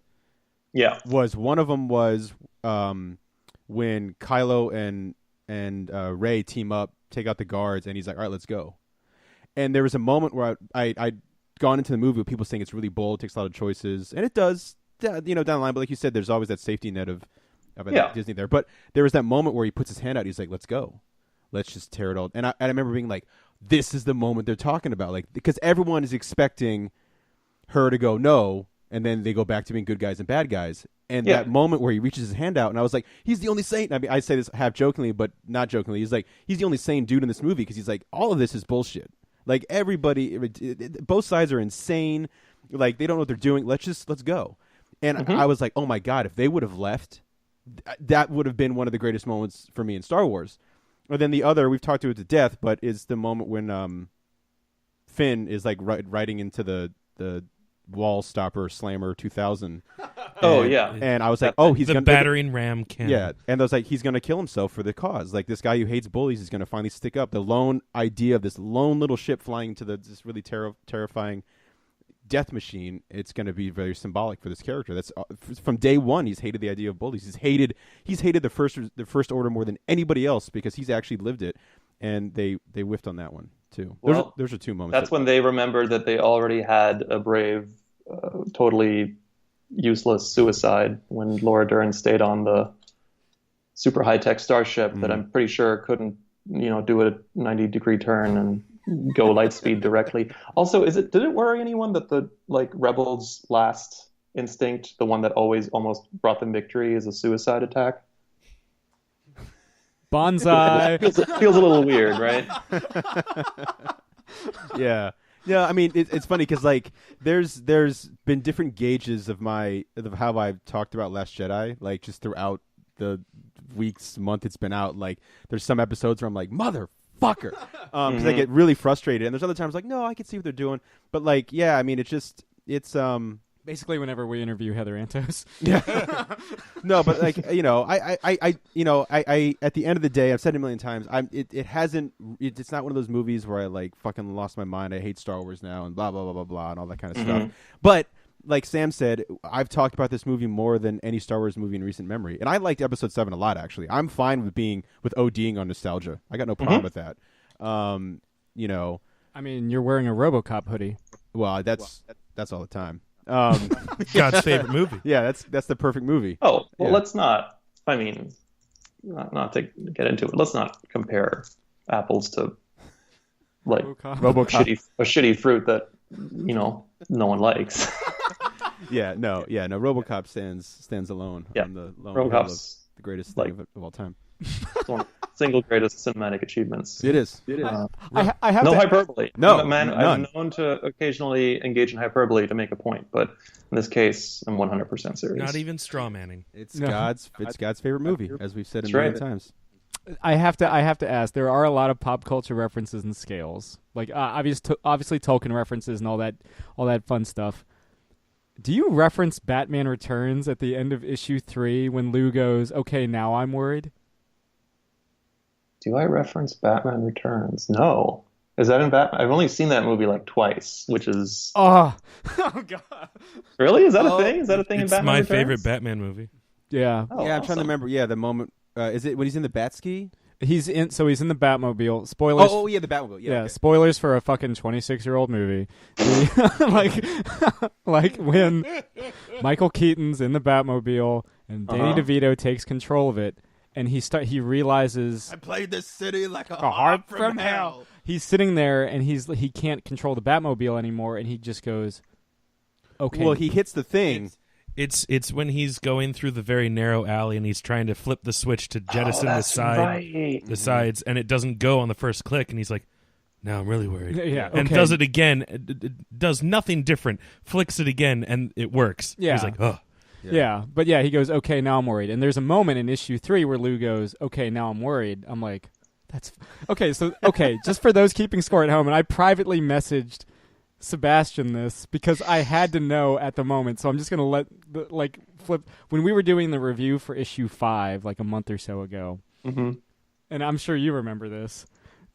Yeah, One of them was when Kylo and Rey team up, take out the guards, and he's like, all right, let's go. And there was a moment where I'd gone into the movie with people saying it's really bold, takes a lot of choices, and it does, down the line. But like you said, there's always that safety net of Disney there. But there was that moment where he puts his hand out. He's like, let's go. Let's just tear it all. And I remember being like, this is the moment they're talking about. Like, because everyone is expecting her to go no, and then they go back to being good guys and bad guys. And that moment where he reaches his hand out, and I was like, he's the only sane. I mean, I say this half jokingly, but not jokingly. He's like, he's the only sane dude in this movie, because he's like, all of this is bullshit. Like, everybody, both sides are insane. Like, they don't know what they're doing. Let's go. And I was like, oh my God, if they would have left, that would have been one of the greatest moments for me in Star Wars. And then the other, we've talked to it to death, but is the moment when Finn is like riding into the wall stopper slammer 2000. And I was like, oh, he's the battering ram cannon. Yeah, and I was like, he's going to kill himself for the cause. Like, this guy who hates bullies is going to finally stick up. The lone idea of this lone little ship flying into this really terrifying death machine, it's going to be very symbolic for this character. That's from day one, he's hated the idea of bullies. He's hated the first order more than anybody else, because he's actually lived it, and they whiffed on that one too. Well, those are two moments. That's when they remembered that they already had a brave, totally useless suicide when Laura Dern stayed on the super high-tech starship that I'm pretty sure couldn't, do a 90-degree turn and go light speed directly. Also, did it worry anyone that the rebels' last instinct, the one that always almost brought them victory, is a suicide attack? Bonsai. It feels a little weird, right? Yeah. Yeah, I mean, it's funny because like there's been different gauges of how I've talked about Last Jedi, like just throughout the month it's been out. Like there's some episodes where I'm like, motherfucker, because I get really frustrated, and there's other times like, no, I can see what they're doing, but like, yeah, I mean, it's basically whenever we interview Heather Antos. Yeah. No, but like, I at the end of the day, I've said it a million times, it's not one of those movies where I like fucking lost my mind. I hate Star Wars now and blah, blah, blah, blah, blah, and all that kind of stuff. But like Sam said, I've talked about this movie more than any Star Wars movie in recent memory. And I liked Episode 7 a lot, actually. I'm fine with ODing on nostalgia. I got no problem with that. I mean, you're wearing a RoboCop hoodie. Well, that's all the time. God's favorite movie. Yeah, that's the perfect movie. Oh, well, let's not. I mean, not to get into it. Let's not compare apples to like RoboCop. a shitty fruit that no one likes. No. RoboCop stands alone on the lone hill of RoboCop's the greatest thing of all time. It's one of the single greatest cinematic achievements. It is. I have No to, hyperbole. No, man. none. I'm known to occasionally engage in hyperbole to make a point, but in this case, I'm 100% serious. Not even straw manning. It's God's favorite movie, as we've said That's a million right. times. I have to ask. There are a lot of pop culture references and scales, like obviously Tolkien references and all that fun stuff. Do you reference Batman Returns at the end of issue 3 when Lou goes, "Okay, now I'm worried"? Do I reference Batman Returns? No. Is that in Batman? I've only seen that movie like twice, which is... Oh God! Really? Is that a thing? Is that a thing in It's Batman my Returns? favorite Batman movie. Yeah, Oh, I'm trying awesome. to remember. Yeah, the moment. Is it when he's in the Batski? he's in the Batmobile. Spoilers. Oh, yeah, the Batmobile. Yeah, okay. Spoilers for a fucking 26-year-old movie. like when Michael Keaton's in the Batmobile and Danny DeVito takes control of it, and he realizes I played this city like a harp from hell. He's sitting there and he can't control the Batmobile anymore, and he just goes, "Okay." Well, he hits the thing. It's when he's going through the very narrow alley and he's trying to flip the switch to jettison the sides, and it doesn't go on the first click, and he's like, "Now I'm really worried." Yeah, And okay. does it again, it does nothing different, flicks it again, and it works. Yeah. He's like, "Oh." Yeah, but he goes, "Okay, now I'm worried." And there's a moment in issue 3 where Lou goes, "Okay, now I'm worried." I'm like, "That's okay." So just for those keeping score at home, and I privately messaged Sebastian this because I had to know at the moment. So I'm just gonna let flip when we were doing the review for issue 5 like a month or so ago, and I'm sure you remember this.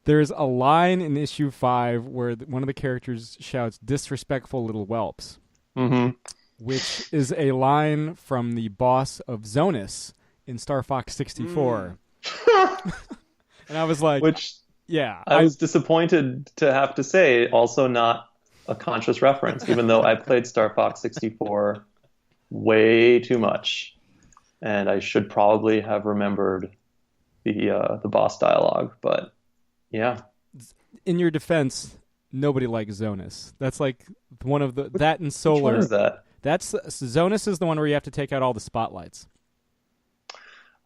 There's a line in issue 5 where one of the characters shouts, "Disrespectful little whelps." Which is a line from the boss of Zonus in Star Fox 64. And I was like, Which yeah. I was disappointed to have to say, also not a conscious reference, even though I played Star Fox 64 way too much. And I should probably have remembered the boss dialogue. But yeah. In your defense, nobody likes Zonus. That's like one of the... that and Solar. Which one is that? Zonus is the one where you have to take out all the spotlights.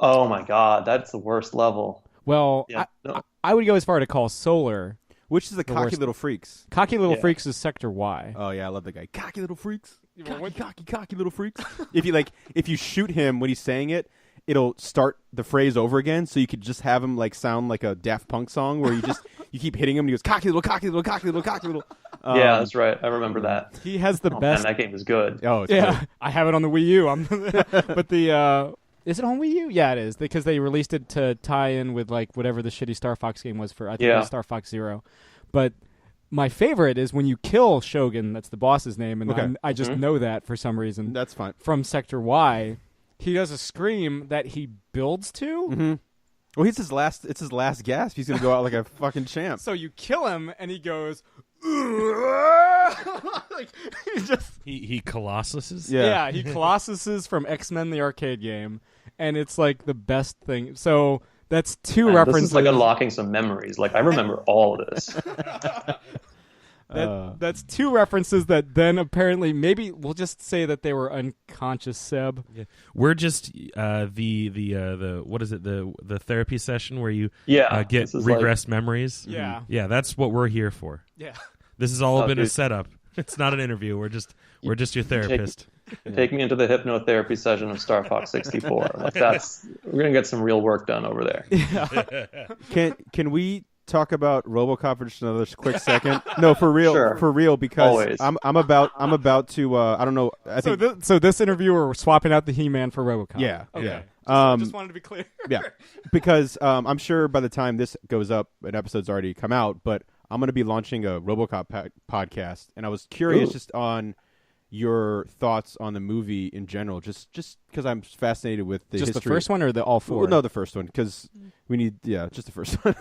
Oh my god, that's the worst level. Well, Yeah, no. I would go as far to call Solar. Which is the cocky worst. little freaks. Cocky Little Yeah. Freaks is Sector Y. Oh yeah, I love that guy. Cocky little freaks. Well, Cocky little freaks. if you shoot him when he's saying it, it'll start the phrase over again. So you could just have him like sound like a Daft Punk song where you keep hitting him and he goes cocky little, cocky little, cocky little, cocky little. Yeah, that's right. I remember that. He has the Oh, best... man, that game is good. Oh, it's Yeah, great. I have it on the Wii U. But the is it on Wii U? Yeah, it is because they released it to tie in with like whatever the shitty Star Fox game was for. I think it was Star Fox Zero. But my favorite is when you kill Shogun. That's the boss's name, and I just know that for some reason. That's fine. From Sector Y, he does a scream that he builds to. Mm-hmm. Well, it's his last gasp. He's gonna go out like a fucking champ. So you kill him, and he goes. Like, He colossuses. Yeah, he Colossuses from X-Men the arcade game, and it's like the best thing. So that's two Man, references. this is like unlocking some memories. Like I remember all of this. That's two references that then apparently maybe we'll just say that they were unconscious, Seb. Yeah. We're just the what is it, the therapy session where you Yeah, get this is regressed memories. Yeah. Yeah, that's what we're here for. Yeah. This has all been a dude. setup. It's not an interview. We're just your therapist. Take me into the hypnotherapy session of Star Fox 64. Like we're gonna get some real work done over there. Can we talk about RoboCop for just another quick second? No, for real, Sure. for real, because Always. I'm about to I don't know. I think So this interview we're swapping out the He-Man for RoboCop. Yeah, Okay. yeah. Just wanted to be clear. Yeah, because I'm sure by the time this goes up, an episode's already come out. But I'm going to be launching a RoboCop podcast, and I was curious just on your thoughts on the movie in general, just because I'm fascinated with the Just history. the first one or the all four? Well, no, the first one, because we need just the first one.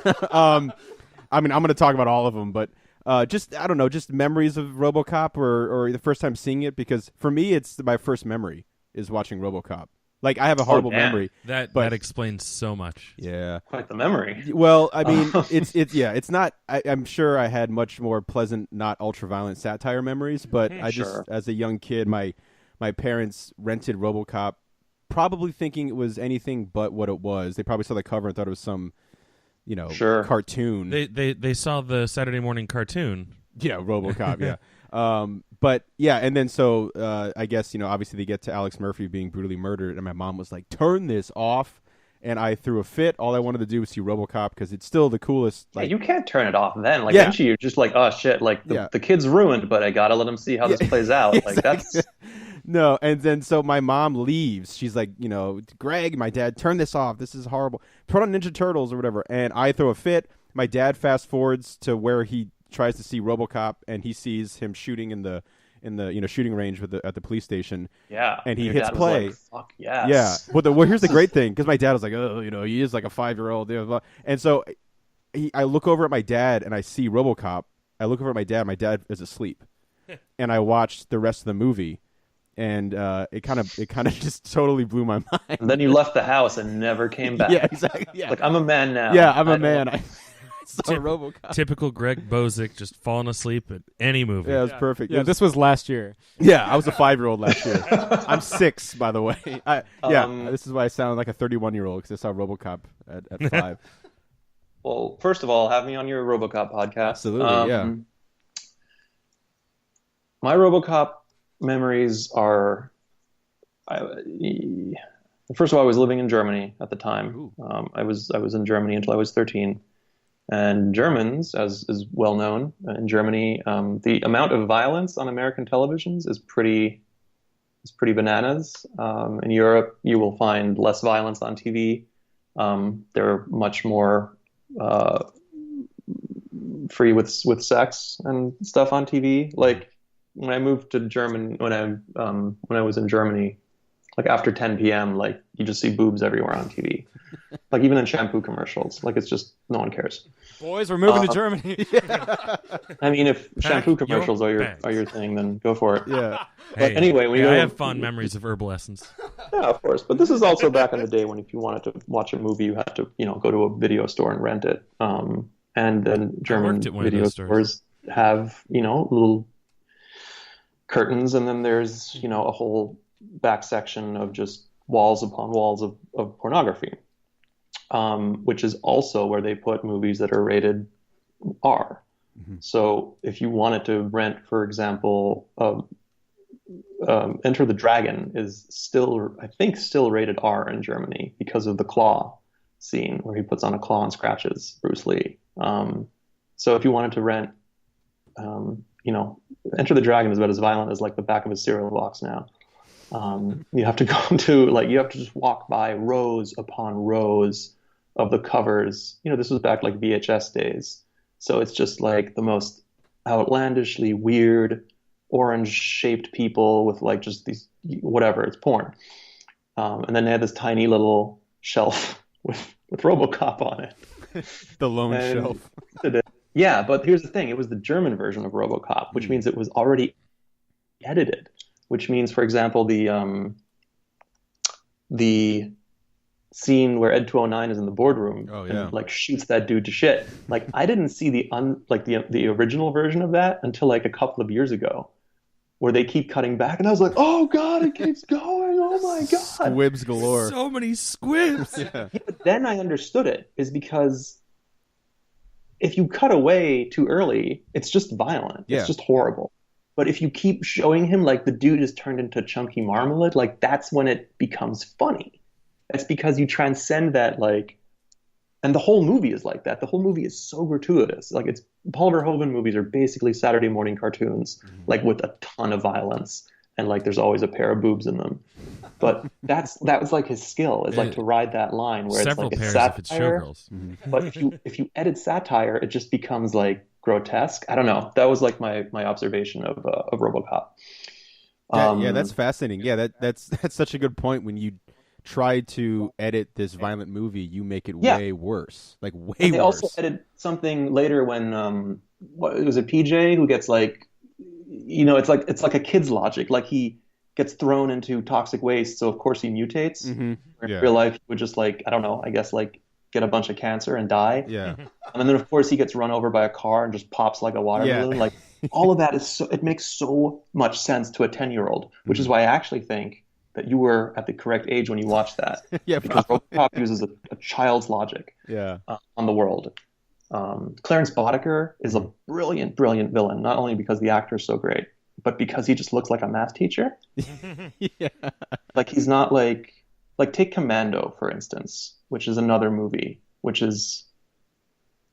I mean, I'm going to talk about all of them, but just I don't know, just memories of RoboCop or the first time seeing it, because for me, it's my first memory is watching RoboCop. Like I have a horrible damn. memory. That explains so much. Yeah. Quite the memory. Well, I mean, it's not. I'm sure I had much more pleasant, not ultra-violent satire memories, but I just, Sure. as a young kid, my my parents rented RoboCop, probably thinking it was anything but what it was. They probably saw the cover and thought it was some, cartoon. They saw the Saturday morning cartoon. Yeah, RoboCop. Yeah. But yeah, and then so I guess obviously they get to Alex Murphy being brutally murdered, and my mom was like, "Turn this off." And I threw a fit. All I wanted to do was see RoboCop because it's still the coolest. Like, you can't turn it off then. Like, eventually you're just like, oh shit, like the kid's ruined, but I gotta let him see how this plays out. Like that's no. And then so my mom leaves. She's like, Greg, my dad, turn this off. This is horrible. Put on Ninja Turtles or whatever. And I throw a fit. My dad fast forwards to where he tries to see RoboCop, and he sees him shooting in the shooting range at the police station. Yeah, and he hits play. Like, fuck yes. Yeah, well, here's the great thing, because my dad was like, oh, he is like a 5-year-old, and so I look over at my dad and I see RoboCop. I look over at my dad. My dad is asleep, and I watched the rest of the movie, and it kind of just totally blew my mind. And then you left the house and never came back. Yeah, exactly. Yeah, like I'm a man now. Yeah, I'm a man. I saw RoboCop. Typical Greg Bozick, just falling asleep at any movie. Yeah, it was perfect. Yeah, this was last year. Yeah, I was a 5-year-old last year. I'm 6, by the way. This is why I sound like a 31-year-old, because I saw RoboCop at 5. Well, first of all, have me on your RoboCop podcast. Absolutely, yeah. My RoboCop memories are... First of all, I was living in Germany at the time. I was in Germany until I was 13. And Germans, as is well known in Germany, the amount of violence on American televisions is pretty bananas. In Europe, you will find less violence on TV. They're much more free with sex and stuff on TV. Like when I moved to Germany, when I was in Germany, like after 10 p.m., like you just see boobs everywhere on TV. Like even in shampoo commercials, like it's just no one cares. Boys, we're moving to Germany. I mean, if shampoo commercials are your thing, then go for it. Yeah. Hey, but anyway, I have fond memories of Herbal Essence. Yeah, of course. But this is also back in the day when if you wanted to watch a movie, you had to go to a video store and rent it. And then German video stores have little curtains, and then there's a whole back section of just walls upon walls of pornography, which is also where they put movies that are rated R. Mm-hmm. So if you wanted to rent, for example, Enter the Dragon is still rated R in Germany because of the claw scene where he puts on a claw and scratches Bruce Lee. So if you wanted to rent, Enter the Dragon is about as violent as like the back of a cereal box now. You have to go to you have to just walk by rows upon rows of the covers. This was back like VHS days. So it's just like the most outlandishly weird orange shaped people with like just these, whatever, it's porn. And then they had this tiny little shelf with RoboCop on it. The lone shelf. Yeah, but here's the thing. It was the German version of RoboCop, which means it was already edited. Which means, for example, the scene where Ed 209 is in the boardroom and like shoots that dude to shit. Like I didn't see the original version of that until like a couple of years ago, where they keep cutting back, and I was like, oh god, it keeps going. Oh my god, squibs galore. So many squibs. Yeah, but then I understood it is because if you cut away too early, it's just violent. Yeah. It's just horrible. But if you keep showing him like the dude is turned into chunky marmalade, like that's when it becomes funny. That's because you transcend that, like, and the whole movie is like that. The whole movie is so gratuitous. Like it's Paul Verhoeven movies are basically Saturday morning cartoons, like with a ton of violence, and like there's always a pair of boobs in them. But that was like his skill, is like to ride that line where it's like it's satire. But if you edit satire, it just becomes like grotesque. I don't know. That was like my observation of RoboCop. Yeah, that's fascinating. Yeah, that's such a good point. When you try to edit this violent movie, you make it way worse. Like way worse. They also edited something later when it was a PJ who gets like, it's like a kid's logic. Like he gets thrown into toxic waste, so of course he mutates. Mm-hmm. In real life, he would just like, I don't know, I guess like get a bunch of cancer and die. Yeah. And then of course he gets run over by a car and just pops like a water balloon. Like all of that it makes so much sense to a 10-year-old, which is why I actually think that you were at the correct age when you watched that. Yeah, because RoboCop uses a child's logic on the world. Clarence Boddicker is a brilliant, brilliant villain, not only because the actor is so great, but because he just looks like a math teacher. Yeah. Like he's not like take Commando, for instance, which is another movie, which is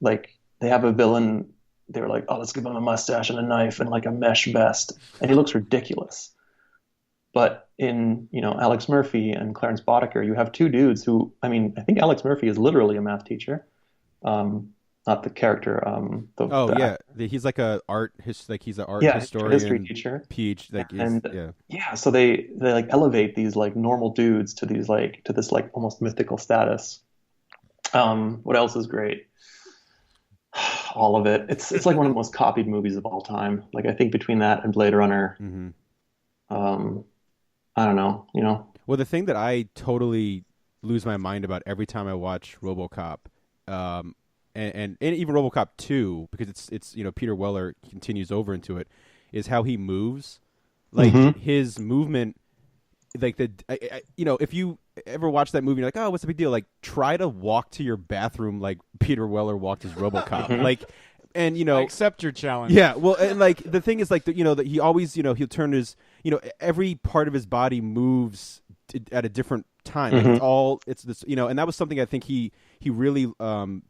like they have a villain. They were like, oh, let's give him a mustache and a knife and like a mesh vest. And he looks ridiculous. But in, Alex Murphy and Clarence Boddicker, you have two dudes who, I think Alex Murphy is literally a math teacher. Not the character. He's like a art, he's an art historian, history teacher, PhD. So they like elevate these like normal dudes to these like to this like almost mythical status. What else is great? All of it. It's like one of the most copied movies of all time. Like I think between that and Blade Runner, I don't know. Well, the thing that I totally lose my mind about every time I watch RoboCop. And even RoboCop 2, because it's Peter Weller continues over into it, is how he moves, like his movement, like if you ever watch that movie, you're like, oh, what's the big deal? Like, try to walk to your bathroom like Peter Weller walked his RoboCop, like, and I accept your challenge. Yeah, well, and like the thing is like that he always he'll turn his every part of his body moves at a different time. Like it's this and that was something I think he really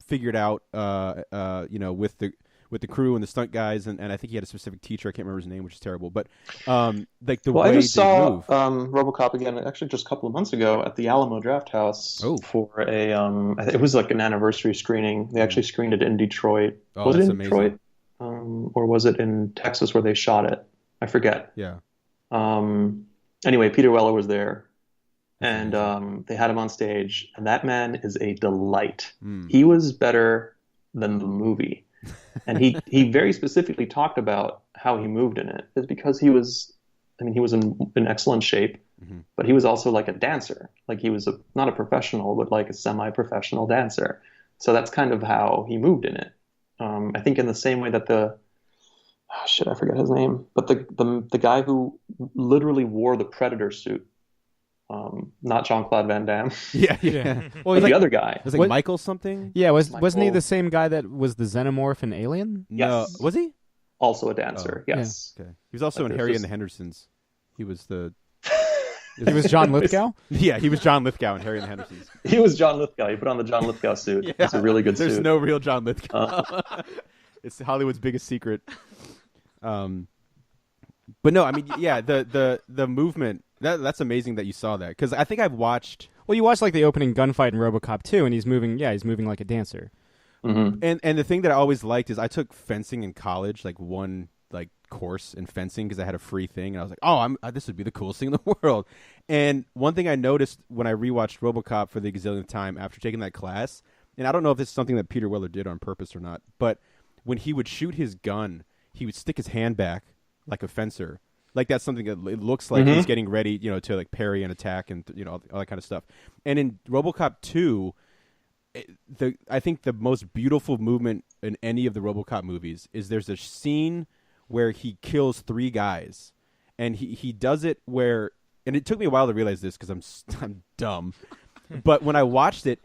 figured out with the crew and the stunt guys, and I think he had a specific teacher. I can't remember his name, which is terrible, but like the way I just saw move. RoboCop again actually just a couple of months ago at the Alamo Drafthouse for a it was like an anniversary screening. They actually screened it in Detroit. Was it in amazing. Detroit? Or was it in Texas where they shot it? I forget. Yeah. Anyway, Peter Weller was there. And they had him on stage, and that man is a delight. He was better than the movie. And he very specifically talked about how he moved in it. It's because he was in excellent shape, but he was also like a dancer. Like he was not a professional, but like a semi-professional dancer. So that's kind of how he moved in it. I think in the same way that I forget his name, but the guy who literally wore the Predator suit, not Jean-Claude Van Damme. Yeah. Well, the other guy. It was like Michael something? Yeah, wasn't he the same guy that was the xenomorph in Alien? Yes. No. Was he? Also a dancer, yes. Yeah. Okay. He was also in Harry and the Hendersons. He was the... He was John Lithgow? Yeah, he was John Lithgow in Harry and the Hendersons. He was John Lithgow. He put on the John Lithgow suit. Yeah. It's a really good suit. There's no real John Lithgow. It's Hollywood's biggest secret. But no, the movement... That's amazing that you saw that, because I think I've watched... Well, you watched like the opening gunfight in RoboCop 2, and he's moving like a dancer. And the thing that I always liked is I took fencing in college, like one course in fencing, because I had a free thing, and I was like, oh, this would be the coolest thing in the world. And one thing I noticed when I rewatched RoboCop for the gazillionth time after taking that class, and I don't know if this is something that Peter Weller did on purpose or not, but when he would shoot his gun, he would stick his hand back like a fencer. Like that's something that it looks like he's getting ready, to like parry and attack and all that kind of stuff. And in RoboCop 2, I think the most beautiful movement in any of the RoboCop movies is there's a scene where he kills 3 guys, and he does it where, and it took me a while to realize this because I'm dumb, but when I watched it,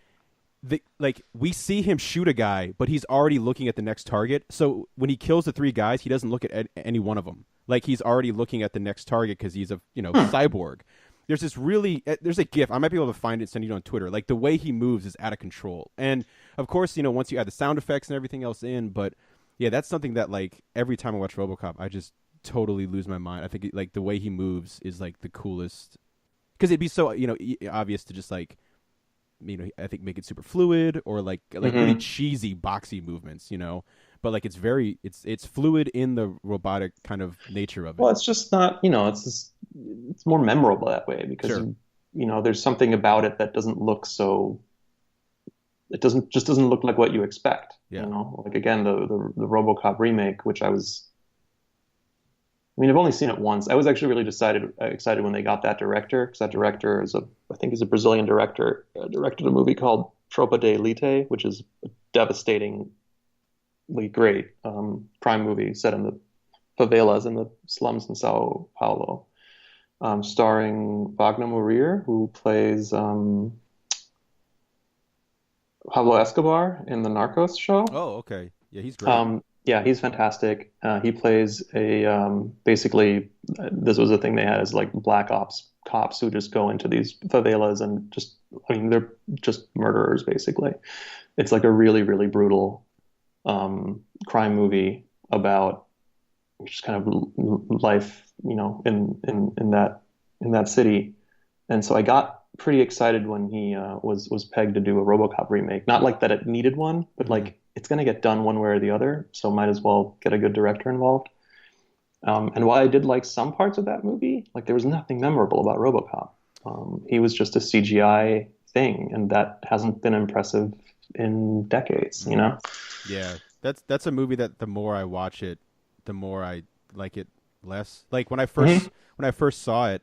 we see him shoot a guy, but he's already looking at the next target. So when he kills the 3 guys, he doesn't look at any one of them. Like he's already looking at the next target because he's a cyborg. There's there's a GIF. I might be able to find it and send it on Twitter. Like the way he moves is out of control. And of course, once you add the sound effects and everything else in, but yeah, that's something that like every time I watch RoboCop, I just totally lose my mind. I think like the way he moves is like the coolest, because it'd be so obvious to just like I think make it super fluid or like really cheesy boxy movements, but like it's fluid in the robotic kind of nature of it. Well, it's just not, it's more memorable that way because there's something about it that doesn't look so. It doesn't look like what you expect. Yeah. Like again, the RoboCop remake, which I've only seen it once. I was actually really excited when they got that director, because that director is I think a Brazilian director, directed a movie called Tropa de Elite, which is a devastatingly great crime movie set in the favelas in the slums in Sao Paulo, starring Wagner Morir, who plays Pablo Escobar in the Narcos show. Oh, okay. Yeah, he's great. Yeah, he's fantastic. He plays basically, this was a thing they had as like black ops cops who just go into these favelas and they're just murderers basically. It's like a really, really brutal crime movie about just kind of life, in that city. And so I got pretty excited when he was pegged to do a RoboCop remake. Not like that it needed one, but like it's going to get done one way or the other, so might as well get a good director involved. And while I did like some parts of that movie, like there was nothing memorable about RoboCop. He was just a CGI thing, and that hasn't been impressive in decades, Yeah, that's a movie that the more I watch it, the more I like it less. Like when I first saw it,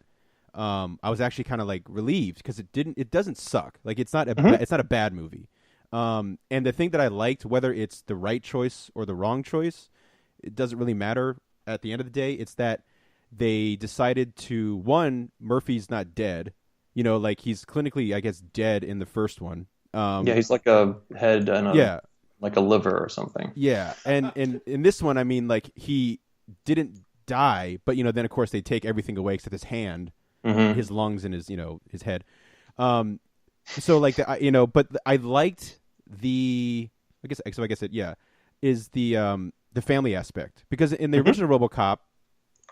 I was actually kind of like relieved because it doesn't suck. Like it's not a bad movie. And the thing that I liked, whether it's the right choice or the wrong choice, it doesn't really matter at the end of the day. It's that they decided to, one, Murphy's not dead. Like he's clinically, I guess, dead in the first one. Yeah, he's like a head and like a liver or something. Yeah, and in this one, I mean, like he didn't die, but then of course they take everything away except his hand, his lungs, and his head. So like but I liked is the family aspect, because in the original RoboCop,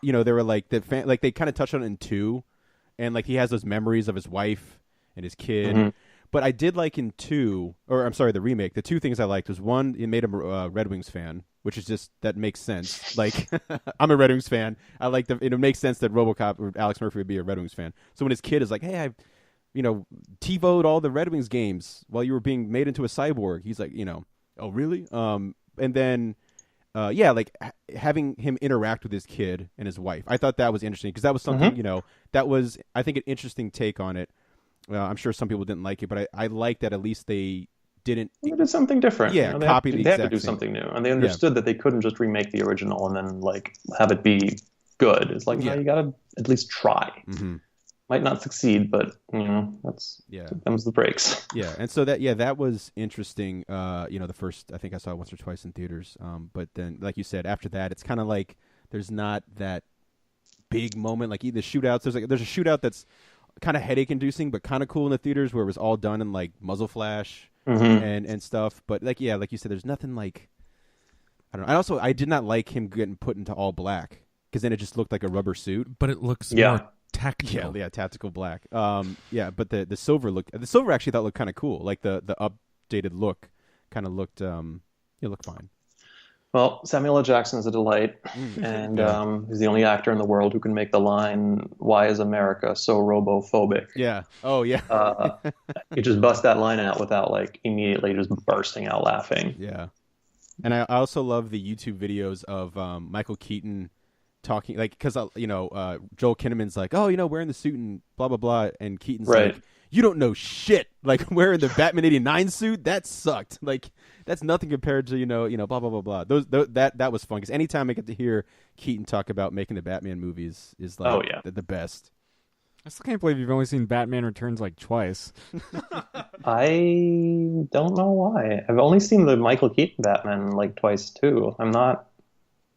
they were like like they kind of touched on it in 2, and like he has those memories of his wife and his kid. But I did like in 2, or I'm sorry, the remake. The 2 things I liked was, one, it made him a Red Wings fan, which is just, that makes sense. Like I'm a Red Wings fan. I like it makes sense that RoboCop or Alex Murphy would be a Red Wings fan. So when his kid is like, hey, I TiVo'd all the Red Wings games while you were being made into a cyborg. He's like, oh really? And then, like having him interact with his kid and his wife. I thought that was interesting because that was something, that was, I think, an interesting take on it. I'm sure some people didn't like it, but I like that at least they didn't. They did something different. Yeah, they copy had to do something new, and they understood that they couldn't just remake the original and then like have it be good. It's like, no, you got to at least try. Might not succeed, but that's them's the breaks. Yeah, and so that was interesting. The first, I think I saw it once or twice in theaters. But then, like you said, after that, it's kind of like there's not that big moment. Like the shootouts, there's a shootout that's kind of headache inducing, but kind of cool in the theaters, where it was all done in like muzzle flash and stuff. But like you said, there's nothing like, I don't know. I did not like him getting put into all black, because then it just looked like a rubber suit. But it looks more tactical. Yeah, tactical black. But the silver actually thought looked kind of cool. Like the updated look kind of looked it looked fine. Well, Samuel L. Jackson is a delight, and he's the only actor in the world who can make the line, "Why is America so robophobic?" Yeah. Oh, yeah. You just bust that line out without like immediately just bursting out laughing. Yeah. And I also love the YouTube videos of Michael Keaton talking, like, because Joel Kinnaman's like, oh, wearing the suit and blah blah blah, and Keaton's like, you don't know shit. Like wearing the Batman '89 suit, that sucked. Like that's nothing compared to blah blah blah blah. That was fun, because anytime I get to hear Keaton talk about making the Batman movies is like the best. I still can't believe you've only seen Batman Returns like twice. I don't know why. I've only seen the Michael Keaton Batman like twice too. I'm not.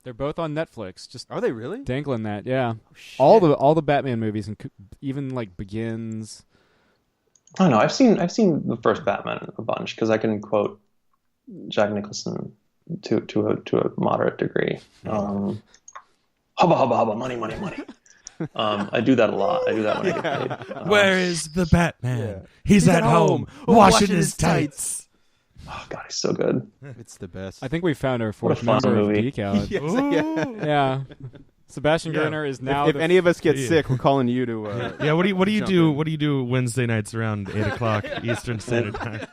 They're both on Netflix. Just are they really dangling that? Yeah, oh, all the Batman movies, and even like Begins. I don't know. I've seen the first Batman a bunch, because I can quote Jack Nicholson to a moderate degree. Hubba hubba hubba, money money money. I do that a lot. I do that when I get paid. Where is the Batman? Yeah. He's at home washing his tights. Oh God, he's so good. It's the best. I think we found our fourth member of Geek Out. Yeah. Sebastian Girner is now. If any of us get sick, we're calling you to. What do you do? What do you do Wednesday nights around 8:00 Eastern Standard Time?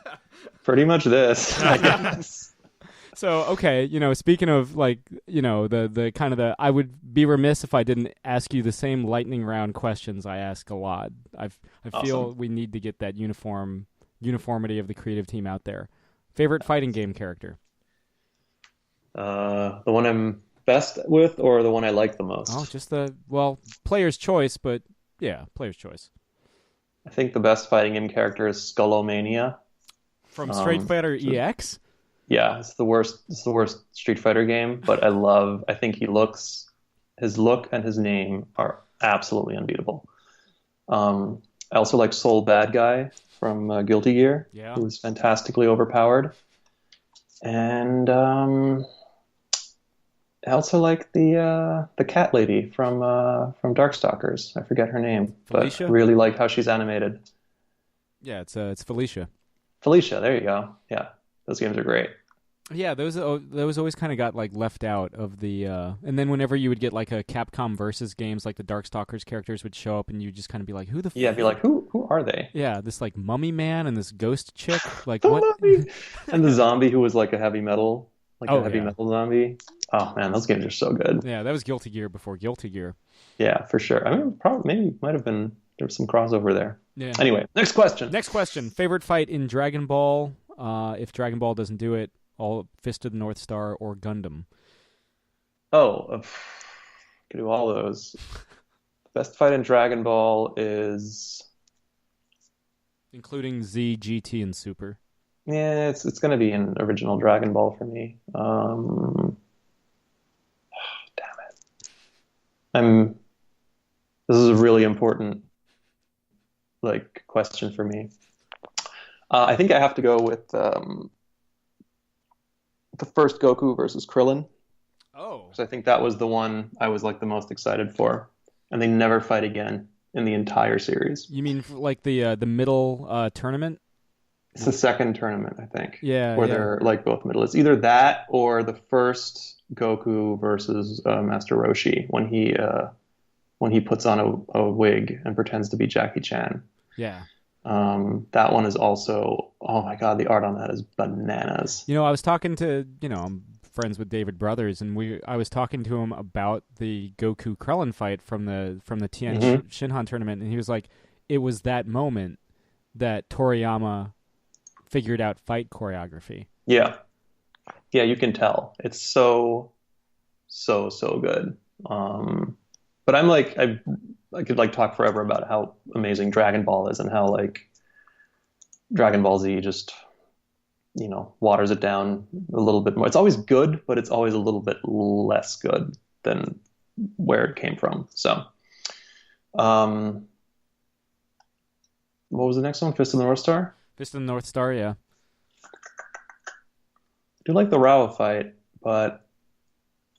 Pretty much this, I guess. So okay, speaking of like, the kind of the, I would be remiss if I didn't ask you the same lightning round questions I ask Galaad. I feel we need to get that uniform uniformity of the creative team out there. Favorite fighting game character? The one I'm best with, or the one I like the most? Oh, just player's choice, but yeah, player's choice. I think the best fighting game character is Skullomania from Street Fighter EX. Yeah, it's the worst. It's the worst Street Fighter game, but I think his look and his name are absolutely unbeatable. I also like Soul Bad Guy from Guilty Gear, who's fantastically overpowered. And I also like the cat lady from Darkstalkers. I forget her name, Felicia? but I really like how she's animated. Yeah, it's Felicia. Felicia, there you go. Yeah, those games are great. Yeah, those always kind of got like left out of the. And then whenever you would get like a Capcom versus games, like the Darkstalkers characters would show up, and you'd just kind of be like, "Who the?" Yeah, be like, "Who are they?" Yeah, this like mummy man and this ghost chick, like the what? Mummy! And the zombie who was like a heavy metal zombie. Oh man, those games are so good. Yeah, that was Guilty Gear before Guilty Gear. Yeah, for sure. I mean, probably maybe might have been there was some crossover there. Yeah. Anyway, next question. Favorite fight in Dragon Ball? If Dragon Ball doesn't do it, all Fist of the North Star or Gundam. Oh, could do all those. The best fight in Dragon Ball is, including Z, GT, and Super. Yeah, it's going to be an original Dragon Ball for me. Damn it. This is a really important question for me. I think I have to go with the first Goku versus Krillin. Oh. Because I think that was the one I was the most excited for. And they never fight again in the entire series. You mean like the middle tournament? It's the second tournament, I think. Yeah. Where they're both middle. It's either that or the first Goku versus Master Roshi when he puts on a wig and pretends to be Jackie Chan. Yeah. That one is also, oh my God, the art on that is bananas. I was talking to, I'm friends with David Brothers, and I was talking to him about the Goku Krillin fight from the Tien Shinhan tournament, and he was like, it was that moment that Toriyama figured out fight choreography. Yeah. Yeah, you can tell. It's so good. But I'm I could talk forever about how amazing Dragon Ball is and how Dragon Ball Z just waters it down a little bit more. It's always good, but it's always a little bit less good than where it came from. So, what was the next one? Fist of the North Star? Fist of the North Star, yeah. I do like the Rawa fight, but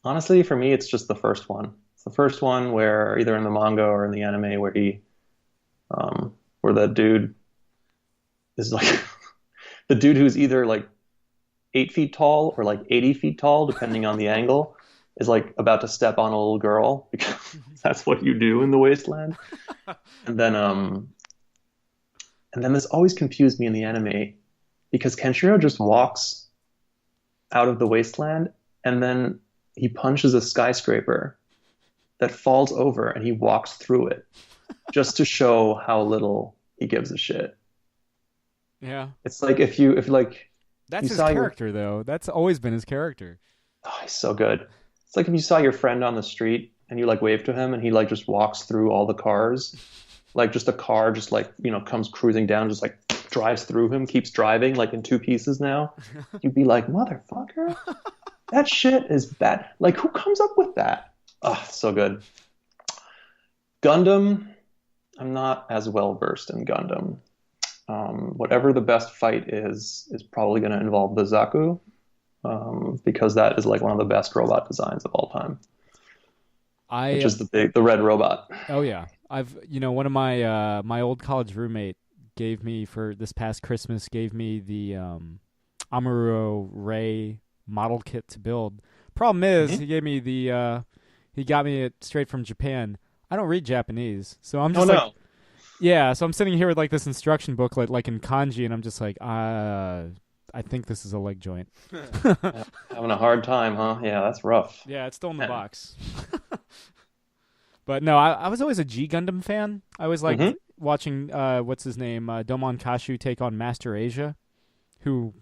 honestly, for me, it's just the first one. The first one where either in the manga or in the anime where where the dude is the dude who's either 8 feet tall or 80 feet tall, depending on the angle, is about to step on a little girl because that's what you do in the wasteland. And then this always confused me in the anime because Kenshiro just walks out of the wasteland and then he punches a skyscraper that falls over and he walks through it just to show how little he gives a shit. Yeah. It's that's his character though. That's always been his character. Oh, he's so good. It's like if you saw your friend on the street and you wave to him and he just walks through all the cars. Just a car just comes cruising down, just drives through him, keeps driving in two pieces now. You'd be like, motherfucker, that shit is bad. Who comes up with that? Oh, so good. Gundam, I'm not as well versed in Gundam. Whatever the best fight is probably going to involve the Zaku, because that is one of the best robot designs of all time. Which is the red robot. Oh yeah, one of my old college roommate gave me for this past Christmas the Amuro Ray model kit to build. Problem is, he gave me he got me it straight from Japan. I don't read Japanese, so I'm just yeah. So I'm sitting here with this instruction booklet, in kanji, and I'm just I think this is a leg joint. Having a hard time, huh? Yeah, that's rough. Yeah, it's still in the box. But no, I was always a G Gundam fan. I was watching what's his name, Domon Kashu take on Master Asia, who,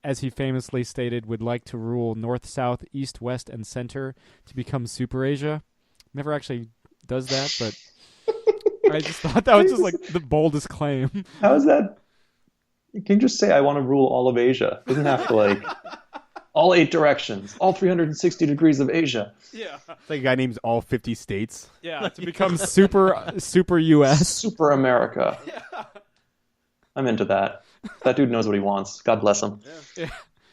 as he famously stated, would like to rule north, south, east, west, and center to become Super Asia. Never actually does that, but I just thought that was just like the boldest claim. How is that? You can just say, I want to rule all of Asia. It doesn't have to, like, all 8 directions, all 360 degrees of Asia. Yeah. It's like a guy names all 50 states. Yeah, to become super US. Super America. Yeah. I'm into that. That dude knows what he wants. God bless him. Yeah.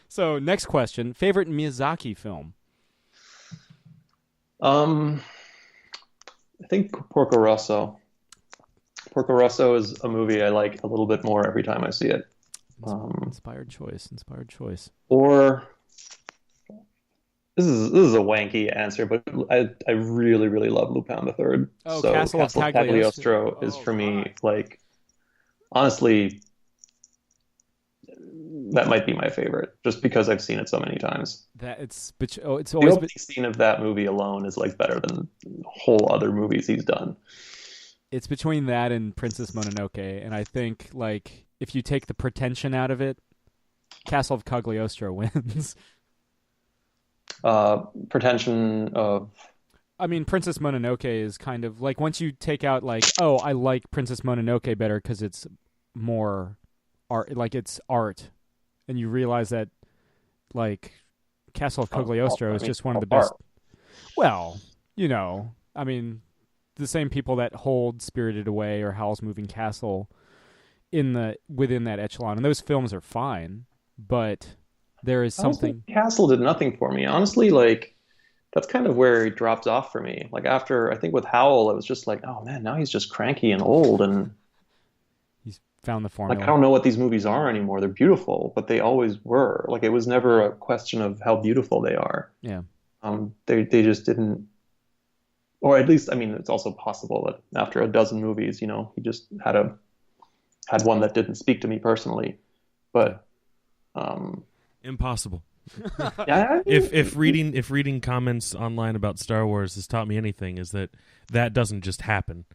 So, next question. Favorite Miyazaki film? I think Porco Rosso. Porco Rosso is a movie I like a little bit more every time I see it. Inspired choice. Or this is a wanky answer, but I really, really love Lupin the Third. Oh, so Castle of Cagliostro is for me, like, honestly, that might be my favorite, just because I've seen it so many times. It's The always opening scene of that movie alone is like better than whole other movies he's done. It's between that and Princess Mononoke, and I think, like, if you take the pretension out of it, Castle of Cagliostro wins. Pretension of... I mean, Princess Mononoke is kind of, like, once you take out, like, oh, I like Princess Mononoke better because it's more art, like, it's art, and you realize that, like, Castle of Cagliostro is just one of the best... Well, you know, I mean... the same people that hold Spirited Away or Howl's Moving Castle within that echelon, and those films are fine, but there is something. Castle did nothing for me, honestly. Like, that's kind of where he drops off for me. Like, after, I think with Howl, it was just like, oh man, now he's just cranky and old, and he's found the formula. Like, I don't know what these movies are anymore. They're beautiful, but they always were. Like, it was never a question of how beautiful they are. Yeah. They just didn't. Or at least, I mean, it's also possible that after a dozen movies, you know, he just had one that didn't speak to me personally. But impossible. Yeah. If reading comments online about Star Wars has taught me anything, is that doesn't just happen.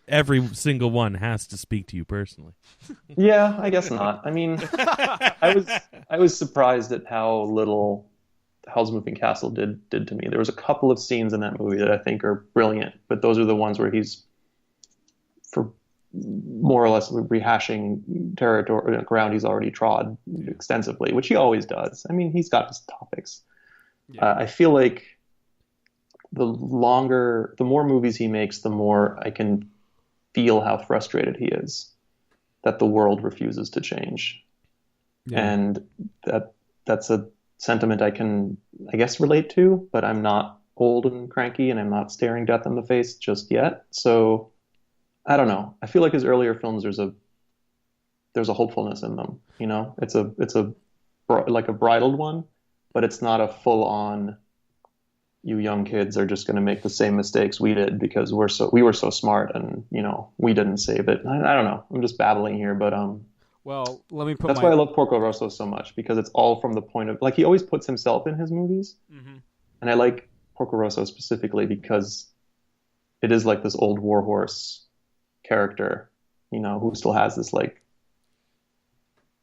Every single one has to speak to you personally. Yeah, I guess not. I mean, I was surprised at how little Howl's Moving Castle did to me. There was a couple of scenes in that movie that I think are brilliant, but those are the ones where he's, for more or less, rehashing territory, ground he's already trod extensively, which he always does. I mean, he's got his topics. Yeah. I feel like the more movies he makes, the more I can feel how frustrated he is that the world refuses to change. Yeah. And that's a sentiment I can, I guess, relate to, but I'm not old and cranky and I'm not staring death in the face just yet. So I don't know. I feel like his earlier films, there's a hopefulness in them. You know, it's like a bridled one, but it's not a full on, you young kids are just going to make the same mistakes we did because we were so smart and, you know, we didn't save it. I don't know. I'm just babbling here, but well, let me put. That's why I love Porco Rosso so much, because it's all from the point of, like, he always puts himself in his movies, and I like Porco Rosso specifically because it is like this old warhorse character, you know, who still has this, like,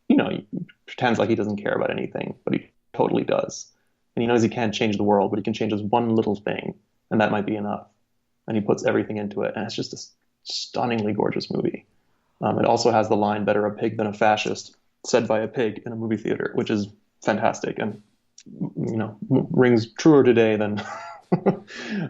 you know, he pretends like he doesn't care about anything, but he totally does, and he knows he can't change the world, but he can change this one little thing, and that might be enough, and he puts everything into it, and it's just a stunningly gorgeous movie. It also has the line, "Better a pig than a fascist," said by a pig in a movie theater, which is fantastic and, you know, rings truer today than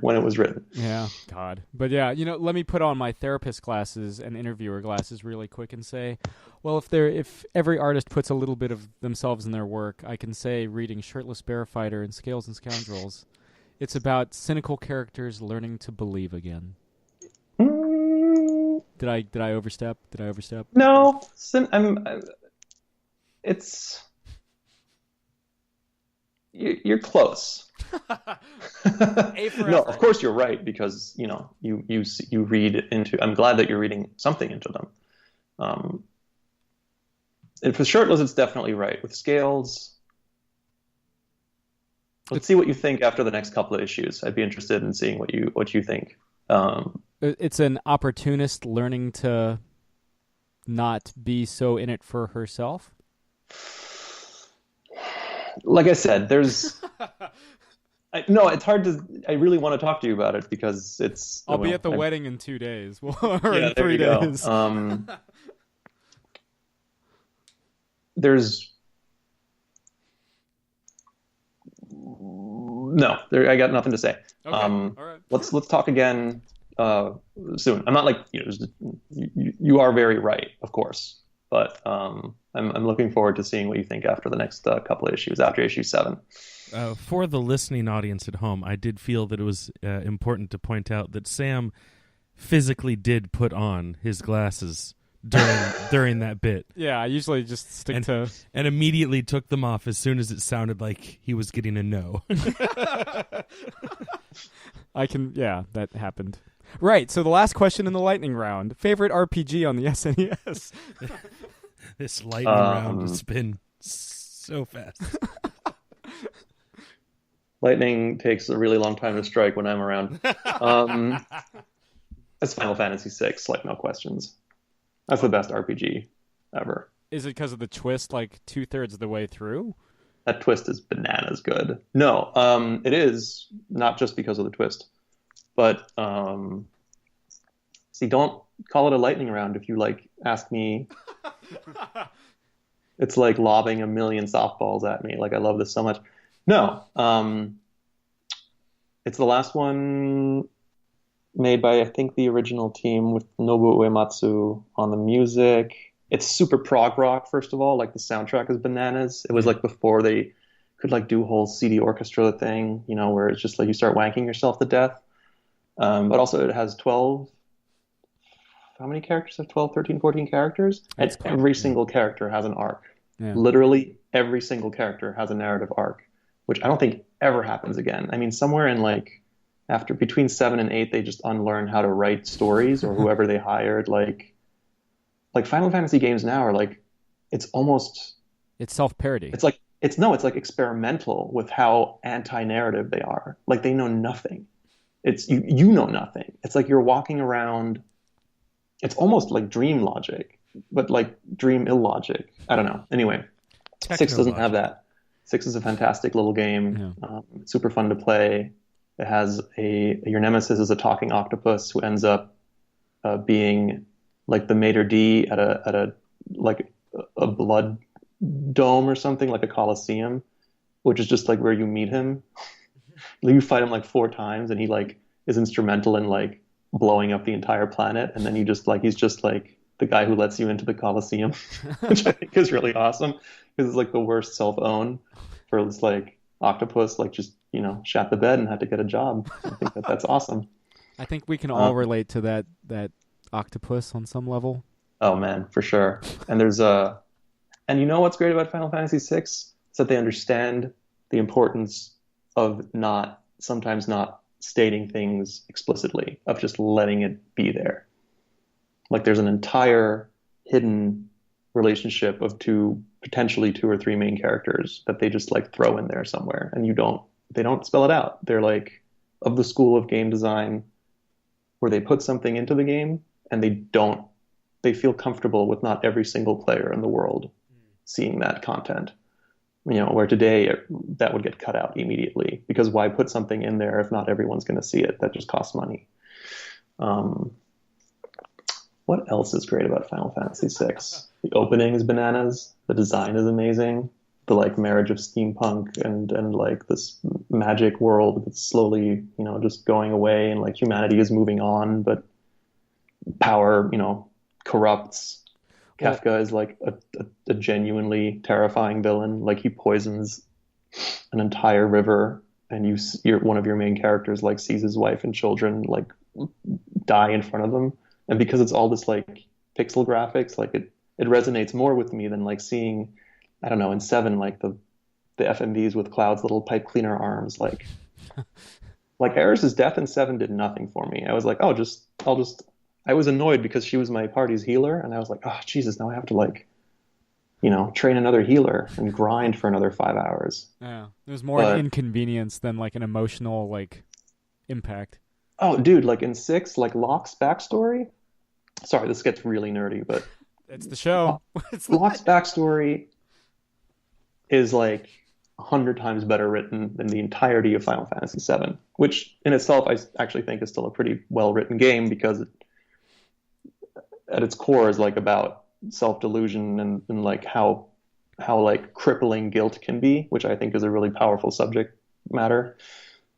when it was written. Yeah, God. But yeah, you know, let me put on my therapist glasses and interviewer glasses really quick and say, well, if every artist puts a little bit of themselves in their work, I can say, reading Shirtless Bear Fighter and Scales and Scoundrels, it's about cynical characters learning to believe again. Did I overstep? No, you're close. No, of course you're right, because, you know, you read into. I'm glad that you're reading something into them. And for Shirtless, it's definitely right. With Scales, let's see what you think after the next couple of issues. I'd be interested in seeing what you think. It's an opportunist learning to not be so in it for herself. Like I said, there's no. It's hard to. I really want to talk to you about it because it's. I'll be at the wedding in 2 days, or yeah, in 3 days. There's no. I got nothing to say. Okay. All right. Let's talk again soon. I'm not like you are very right, of course, but I'm looking forward to seeing what you think after the next couple of issues, after issue 7. For the listening audience at home, I did feel that it was important to point out that Sam physically did put on his glasses during that bit. Yeah, I usually just stick to... And immediately took them off as soon as it sounded like he was getting a no. Yeah, that happened. Right, so the last question in the lightning round. Favorite RPG on the SNES? This lightning round has been so fast. Lightning takes a really long time to strike when I'm around. It's Final Fantasy VI, like no questions. That's the best RPG ever. Is it because of the twist, like 2/3 of the way through? That twist is bananas good. No, it is not just because of the twist, but see, don't call it a lightning round if you like ask me. It's like lobbing a million softballs at me. Like I love this so much. No, it's the last one made by, I think, the original team with Nobuo Uematsu on the music. It's super prog rock, first of all. Like the soundtrack is bananas. It was like before they could like do a whole CD orchestra thing, you know, where it's just like you start wanking yourself to death. But also it has 12, how many characters have 12, 13, 14 characters? And every single character has an arc. Yeah. Literally every single character has a narrative arc, which I don't think ever happens again. I mean, somewhere in like between 7 and 8, they just unlearn how to write stories, or whoever they hired. Like Final Fantasy games now are like, it's self-parody. It's like experimental with how anti-narrative they are. Like they know nothing. It's you know nothing. It's like you're walking around. It's almost like dream logic, but like dream illogic. I don't know. Anyway, 6 doesn't have that. 6 is a fantastic little game. Yeah. Super fun to play. It has your nemesis is a talking octopus who ends up being like the maitre d' at a blood dome or something, like a coliseum, which is just like where you meet him. You fight him like 4 times, and he like is instrumental in like blowing up the entire planet, and then he's just like the guy who lets you into the coliseum, which I think is really awesome because it's like the worst self-own for this like octopus, like just, you know, shat the bed and had to get a job. I think that's awesome. I think we can all relate to that octopus on some level. Oh man, for sure. And and you know what's great about Final Fantasy VI? Is that they understand the importance of sometimes not stating things explicitly, of just letting it be there. Like there's an entire hidden relationship of potentially 2 or 3 main characters that they just like throw in there somewhere, and they don't spell it out. They're like of the school of game design where they put something into the game and they feel comfortable with not every single player in the world seeing that content. You know, where today that would get cut out immediately, because why put something in there if not everyone's going to see it? That just costs money. What else is great about Final Fantasy VI? The opening is bananas. The design is amazing. The like marriage of steampunk and like this magic world that's slowly, you know, just going away, and like humanity is moving on, but power, you know, corrupts. Kafka is like a genuinely terrifying villain. Like he poisons an entire river, and you're one of your main characters like sees his wife and children like die in front of them. And because it's all this like pixel graphics, like it resonates more with me than like seeing, I don't know, in 7 like the FMVs with Cloud's little pipe cleaner arms. Like Eris's death in 7 did nothing for me. I was like, I was annoyed because she was my party's healer, and I was like, oh Jesus, now I have to like, you know, train another healer and grind for another 5 hours. Yeah, it was more an inconvenience than like an emotional like impact. Oh, dude, like in 6, like Locke's backstory. Sorry, this gets really nerdy, but It's the show. Locke's backstory is like 100 times better written than the entirety of Final Fantasy VII, which in itself I actually think is still a pretty well written game because it, at its core is like about self delusion and like how like crippling guilt can be, which I think is a really powerful subject matter.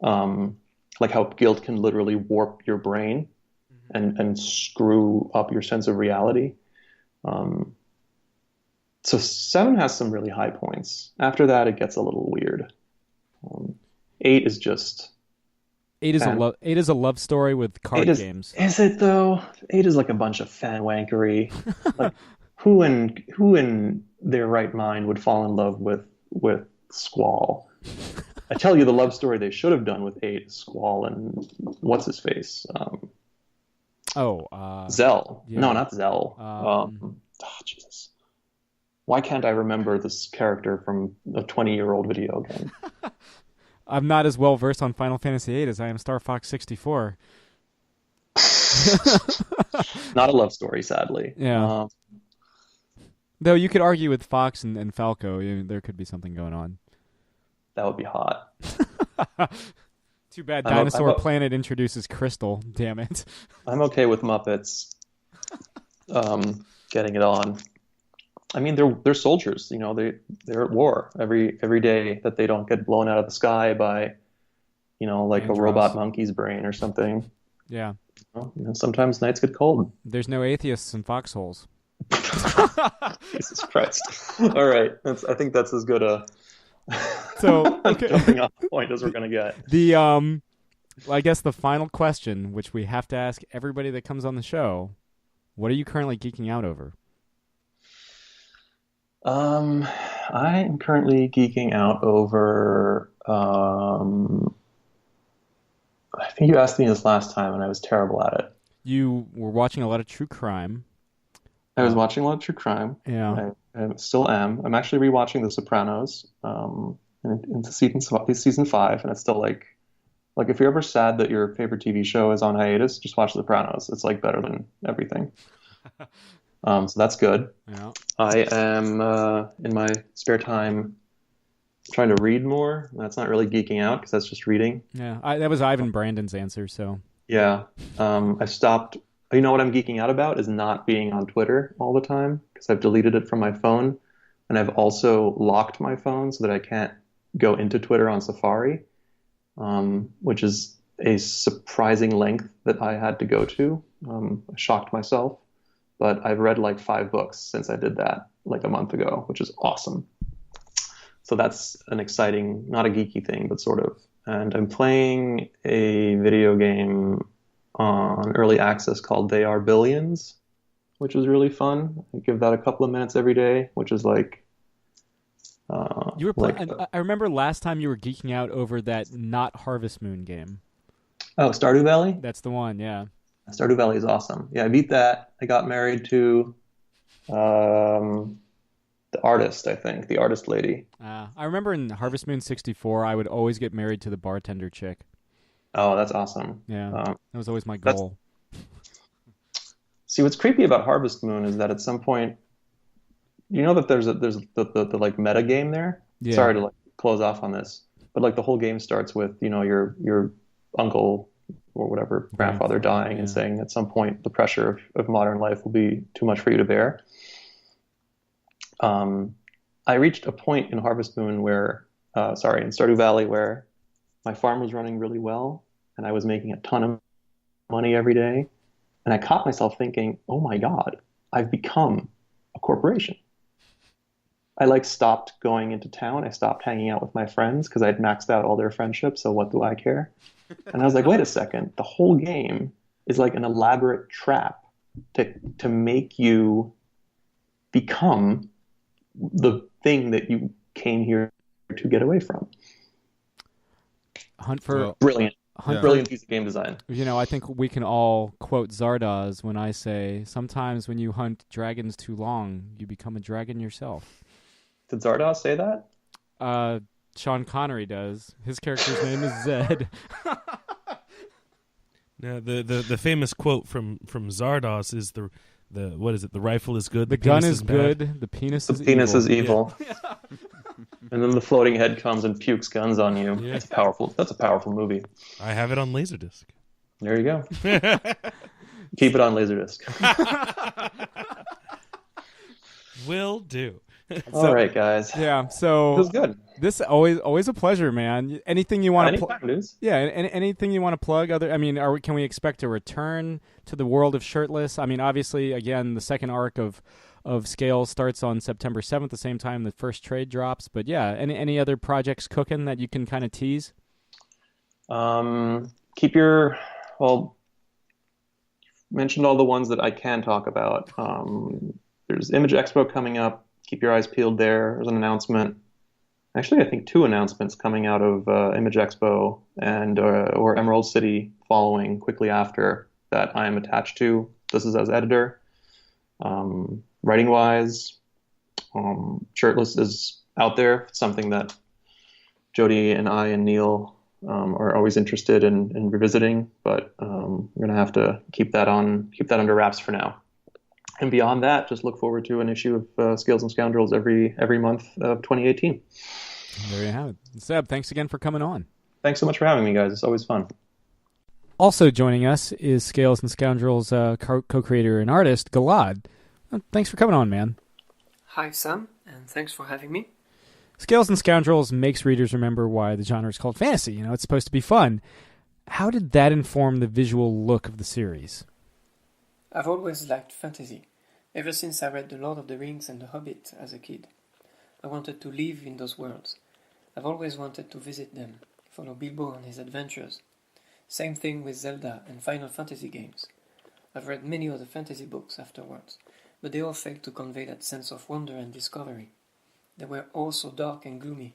Like how guilt can literally warp your brain and screw up your sense of reality. So 7 has some really high points. After that, it gets a little weird. 8 is just 8 is eight is a love story with card games. Is it though? 8 is like a bunch of fan wankery. Like who in their right mind would fall in love with Squall? I tell you, the love story they should have done with 8 is Squall and what's his face? Zell. Yeah. No, not Zell. Jesus. Why can't I remember this character from a 20-year-old video game? I'm not as well versed on Final Fantasy VIII as I am Star Fox 64. Not a love story, sadly. Yeah. Though you could argue with Fox and Falco, there could be something going on. That would be hot. Too bad Dinosaur Planet introduces Crystal. Damn it. I'm okay with Muppets getting it on. I mean, they're soldiers. You know, they're at war every day that they don't get blown out of the sky by, you know, like a robot monkey's brain or something. Yeah. You know, sometimes nights get cold. There's no atheists in foxholes. Jesus Christ! All right, I think that's as good a jumping off point as we're gonna get. I guess the final question, which we have to ask everybody that comes on the show, what are you currently geeking out over? I am currently geeking out over. I think you asked me this last time, and I was terrible at it. You were watching a lot of true crime. I was watching a lot of true crime. Yeah, I still am. I'm actually rewatching The Sopranos into season 5, and it's still like if you're ever sad that your favorite TV show is on hiatus, just watch The Sopranos. It's like better than everything. So that's good. Yeah. I am in my spare time trying to read more. That's not really geeking out because that's just reading. Yeah, that was Ivan Brandon's answer. So yeah, I stopped. You know what I'm geeking out about is not being on Twitter all the time because I've deleted it from my phone, and I've also locked my phone so that I can't go into Twitter on Safari, which is a surprising length that I had to go to. I shocked myself. But I've read like 5 books since I did that like a month ago, which is awesome. So that's an exciting, not a geeky thing, but sort of. And I'm playing a video game on early access called They Are Billions, which is really fun. I give that a couple of minutes every day, which is like... you were I remember last time you were geeking out over that not Harvest Moon game. Oh, Stardew Valley? That's the one, yeah. Stardew Valley is awesome. Yeah, I beat that. I got married to the artist, I think, the artist lady. I remember in Harvest Moon 64, I would always get married to the bartender chick. Oh, that's awesome. Yeah, that was always my goal. See, what's creepy about Harvest Moon is that at some point, you know that there's the like meta game there. Yeah. Sorry to like close off on this, but like the whole game starts with, you know, your uncle or whatever grandfather dying and saying at some point the pressure of modern life will be too much for you to bear. I reached a point in Harvest Moon where, in Stardew Valley, where my farm was running really well and I was making a ton of money every day. And I caught myself thinking, oh my God, I've become a corporation. I like stopped going into town. I stopped hanging out with my friends because I'd maxed out all their friendships. So what do I care? And I was like, wait a second. The whole game is like an elaborate trap to make you become the thing that you came here to get away from. Brilliant piece of game design. You know, I think we can all quote Zardoz when I say, sometimes when you hunt dragons too long, you become a dragon yourself. Did Zardoz say that? Sean Connery does. His character's name is Zed. Now, the famous quote from Zardos is the what is it? The rifle is good. The gun is good. The penis is evil. The penis is evil. Yeah. And then the floating head comes and pukes guns on you. Yeah. That's a powerful movie. I have it on Laserdisc. There you go. Keep it on Laserdisc. Will do. All right, guys. Yeah, so It was good. this always a pleasure, man. Anything you want to Anytime, dudes. Yeah, anything you want to plug? Can we expect a return to the world of Shirtless? I mean, obviously, again, the second arc of Scales starts on September 7th, the same time the first trade drops. But yeah, any other projects cooking that you can kind of tease? Mentioned all the ones that I can talk about. There's Image Expo coming up. Keep your eyes peeled there. There's an announcement. Actually, I think 2 announcements coming out of Image Expo and or Emerald City following quickly after that I am attached to. This is as editor. Writing-wise, Shirtless is out there. It's something that Jody and I and Neil are always interested in revisiting, but we're going to have to keep that under wraps for now. And beyond that, just look forward to an issue of Scales and Scoundrels every month of 2018. There you have it. Seb, thanks again for coming on. Thanks so much for having me, guys. It's always fun. Also joining us is Scales and Scoundrels co-creator and artist, Galaad. Thanks for coming on, man. Hi, Sam, and thanks for having me. Scales and Scoundrels makes readers remember why the genre is called fantasy. You know, it's supposed to be fun. How did that inform the visual look of the series? I've always liked fantasy, ever since I read The Lord of the Rings and The Hobbit as a kid. I wanted to live in those worlds. I've always wanted to visit them, follow Bilbo on his adventures. Same thing with Zelda and Final Fantasy games. I've read many other fantasy books afterwards, but they all failed to convey that sense of wonder and discovery. They were all so dark and gloomy.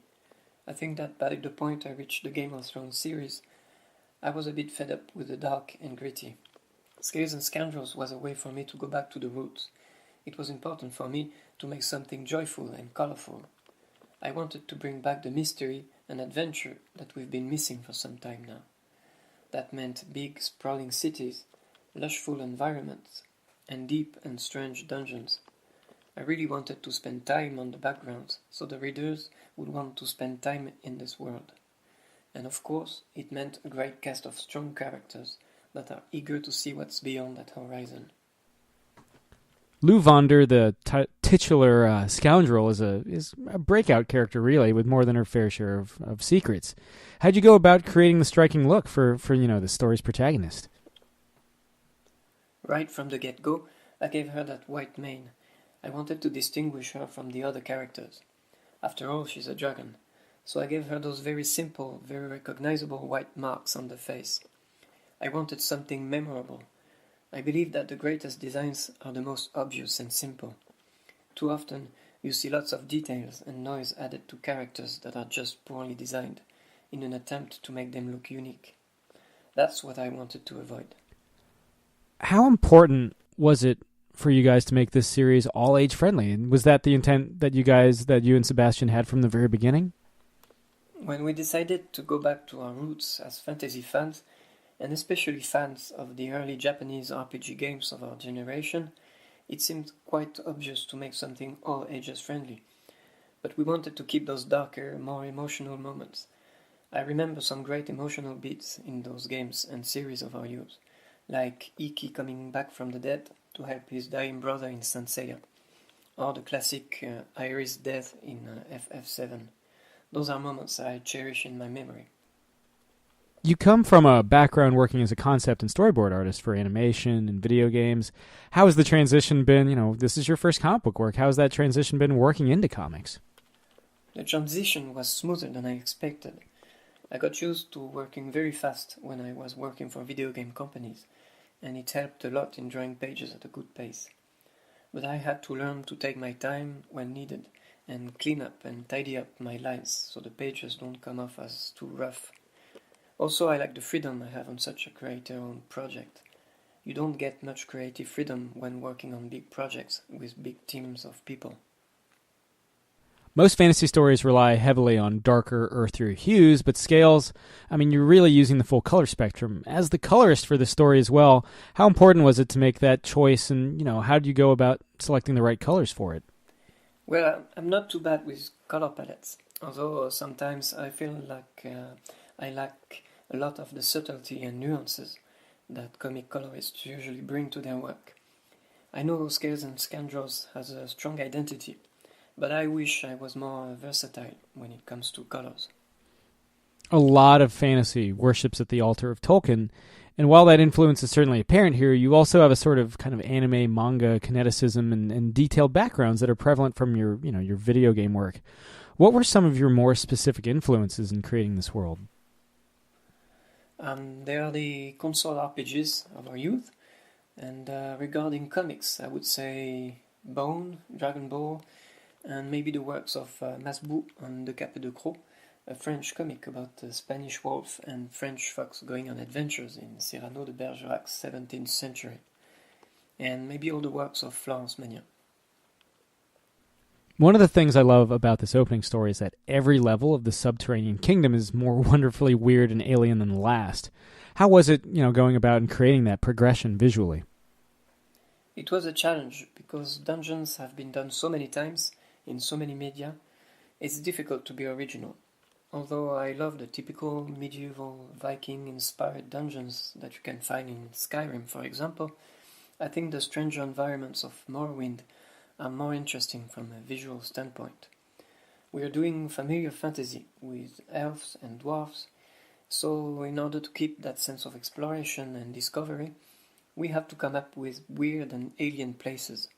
I think that by the point I reached the Game of Thrones series, I was a bit fed up with the dark and gritty. Scales and Scoundrels was a way for me to go back to the roots. It was important for me to make something joyful and colorful. I wanted to bring back the mystery and adventure that we've been missing for some time now. That meant big, sprawling cities, lushful environments, and deep and strange dungeons. I really wanted to spend time on the backgrounds, so the readers would want to spend time in this world. And of course, it meant a great cast of strong characters that are eager to see what's beyond that horizon. Lou Vonder, the titular scoundrel, is a breakout character, really, with more than her fair share of secrets. How'd you go about creating the striking look for the story's protagonist? Right from the get-go, I gave her that white mane. I wanted to distinguish her from the other characters. After all, she's a dragon, so I gave her those very simple, very recognizable white marks on the face. I wanted something memorable. I believe that the greatest designs are the most obvious and simple. Too often, you see lots of details and noise added to characters that are just poorly designed, in an attempt to make them look unique. That's what I wanted to avoid. How important was it for you guys to make this series all age friendly? And was that the intent that you and Sebastian had from the very beginning? When we decided to go back to our roots as fantasy fans, and especially fans of the early Japanese RPG games of our generation, it seemed quite obvious to make something all ages friendly. But we wanted to keep those darker, more emotional moments. I remember some great emotional beats in those games and series of our youth, like Iki coming back from the dead to help his dying brother in Saint Seiya, or the classic Iris death in FF7. Those are moments I cherish in my memory. You come from a background working as a concept and storyboard artist for animation and video games. How has the transition been? This is your first comic book work. How has that transition been working into comics? The transition was smoother than I expected. I got used to working very fast when I was working for video game companies, and it helped a lot in drawing pages at a good pace. But I had to learn to take my time when needed and clean up and tidy up my lines so the pages don't come off as too rough. Also, I like the freedom I have on such a creator-owned project. You don't get much creative freedom when working on big projects with big teams of people. Most fantasy stories rely heavily on darker, earthier hues, but Scales, I mean, you're really using the full color spectrum. As the colorist for the story as well, how important was it to make that choice, and, how did you go about selecting the right colors for it? Well, I'm not too bad with color palettes, although sometimes I feel like I lack a lot of the subtlety and nuances that comic colorists usually bring to their work. I know Scales and Scoundrels has a strong identity, but I wish I was more versatile when it comes to colors. A lot of fantasy worships at the altar of Tolkien, and while that influence is certainly apparent here, you also have a sort of kind of anime, manga, kineticism, and detailed backgrounds that are prevalent from your video game work. What were some of your more specific influences in creating this world? They are the console RPGs of our youth, and regarding comics, I would say Bone, Dragon Ball, and maybe the works of Masbou on the Capet de Croc, a French comic about a Spanish wolf and French fox going on adventures in Cyrano de Bergerac's 17th century, and maybe all the works of Florence Magnan. One of the things I love about this opening story is that every level of the subterranean kingdom is more wonderfully weird and alien than the last. How was it, going about and creating that progression visually? It was a challenge because dungeons have been done so many times in so many media. It's difficult to be original. Although I love the typical medieval Viking-inspired dungeons that you can find in Skyrim, for example, I think the stranger environments of Morrowind are more interesting from a visual standpoint. We are doing familiar fantasy with elves and dwarves, so in order to keep that sense of exploration and discovery, we have to come up with weird and alien places.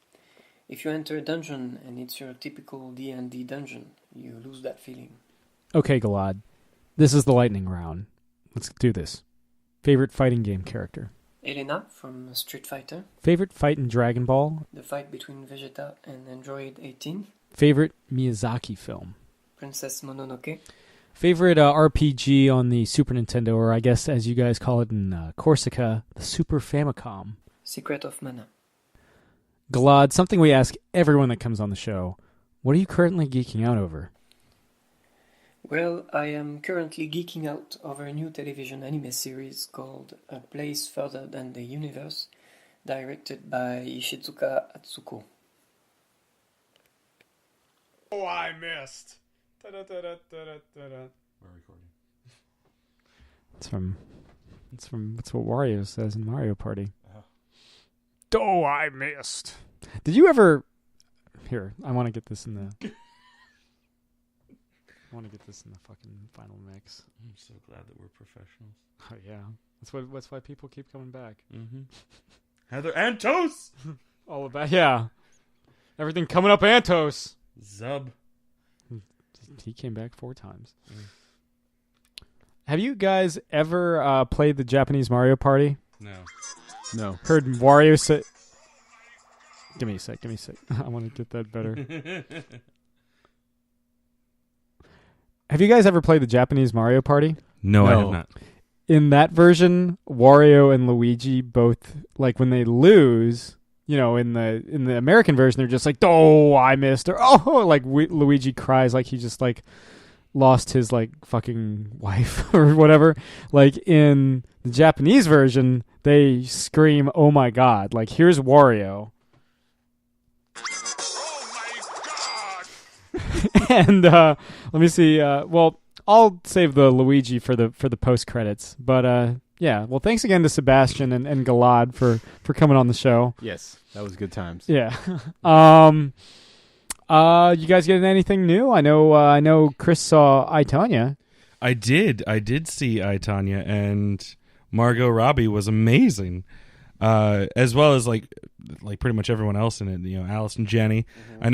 If you enter a dungeon and it's your typical D&D dungeon, you lose that feeling. Okay, Galaad, this is the lightning round. Let's do this. Favorite fighting game character? Elena from Street Fighter. Favorite fight in Dragon Ball? The fight between Vegeta and Android 18. Favorite Miyazaki film? Princess Mononoke. Favorite RPG on the Super Nintendo, or I guess as you guys call it in Corsica, the Super Famicom? Secret of Mana. Galaad, something we ask everyone that comes on the show. What are you currently geeking out over? Well, I am currently geeking out over a new television anime series called A Place Further Than the Universe, directed by Ishizuka Atsuko. Oh, I missed. We're recording. It's what Wario says in Mario Party. Oh, I missed. Did you ever... Here, I want to get this in the... I want to get this in the fucking final mix. I'm so glad that we're professionals. Oh, yeah. That's why people keep coming back. Mm-hmm. Heather Antos! All about... Yeah. Everything coming up Antos. Zub. He came back 4 times. Have you guys ever played the Japanese Mario Party? No. Heard Wario say... Give me a sec. I want to get that better. Have you guys ever played the Japanese Mario Party? No, I have not. In that version, Wario and Luigi both, like, when they lose, in the American version, they're just like, "Oh, I missed," or "Oh," like Luigi cries like he just like lost his like fucking wife or whatever. Like in the Japanese version, they scream, "Oh my god!" Like here's Wario. And let me see. Well, I'll save the Luigi for the post credits. But yeah. Well, thanks again to Sebastian and Galaad for coming on the show. Yes, that was good times. Yeah. You guys getting anything new? I know. Chris saw I, Tonya. I did see I, Tonya, and Margot Robbie was amazing. As well as like pretty much everyone else in it. Alice and Jenny. Mm-hmm.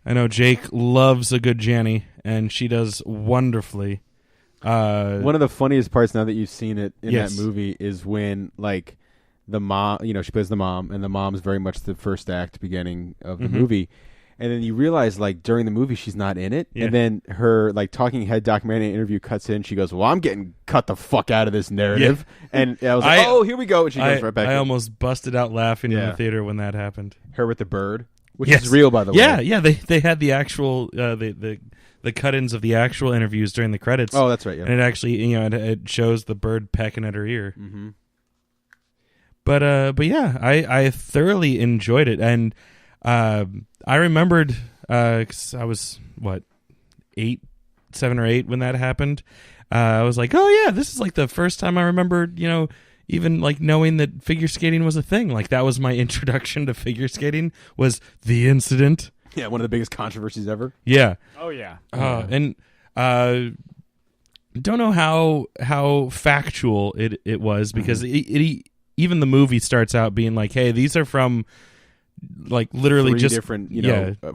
I know Jake loves a good Jenny, and she does wonderfully. One of the funniest parts now that you've seen it in that movie is when like the mom, she plays the mom, and the mom's very much the first act beginning of the movie. And then you realize, like, during the movie, she's not in it. Yeah. And then her, like, talking head documentary interview cuts in. She goes, "Well, I'm getting cut the fuck out of this narrative." Yeah. And I was like, "Oh, here we go." And she goes right back. I almost busted out laughing in the theater when that happened. Her with the bird. which is real, by the way. Yeah. They had the actual the cut-ins of the actual interviews during the credits. Oh, that's right. Yeah. And it actually, it shows the bird pecking at her ear. Mm-hmm. But yeah, I thoroughly enjoyed it, and I remembered because I was 7 or 8 when that happened. I was like, oh yeah, this is like the first time I remember, even like knowing that figure skating was a thing. Like that was my introduction to figure skating, was the incident. Yeah, one of the biggest controversies ever. Yeah. Oh yeah. And don't know how factual it was, because it even the movie starts out being like, hey, these are from like literally 3 just different,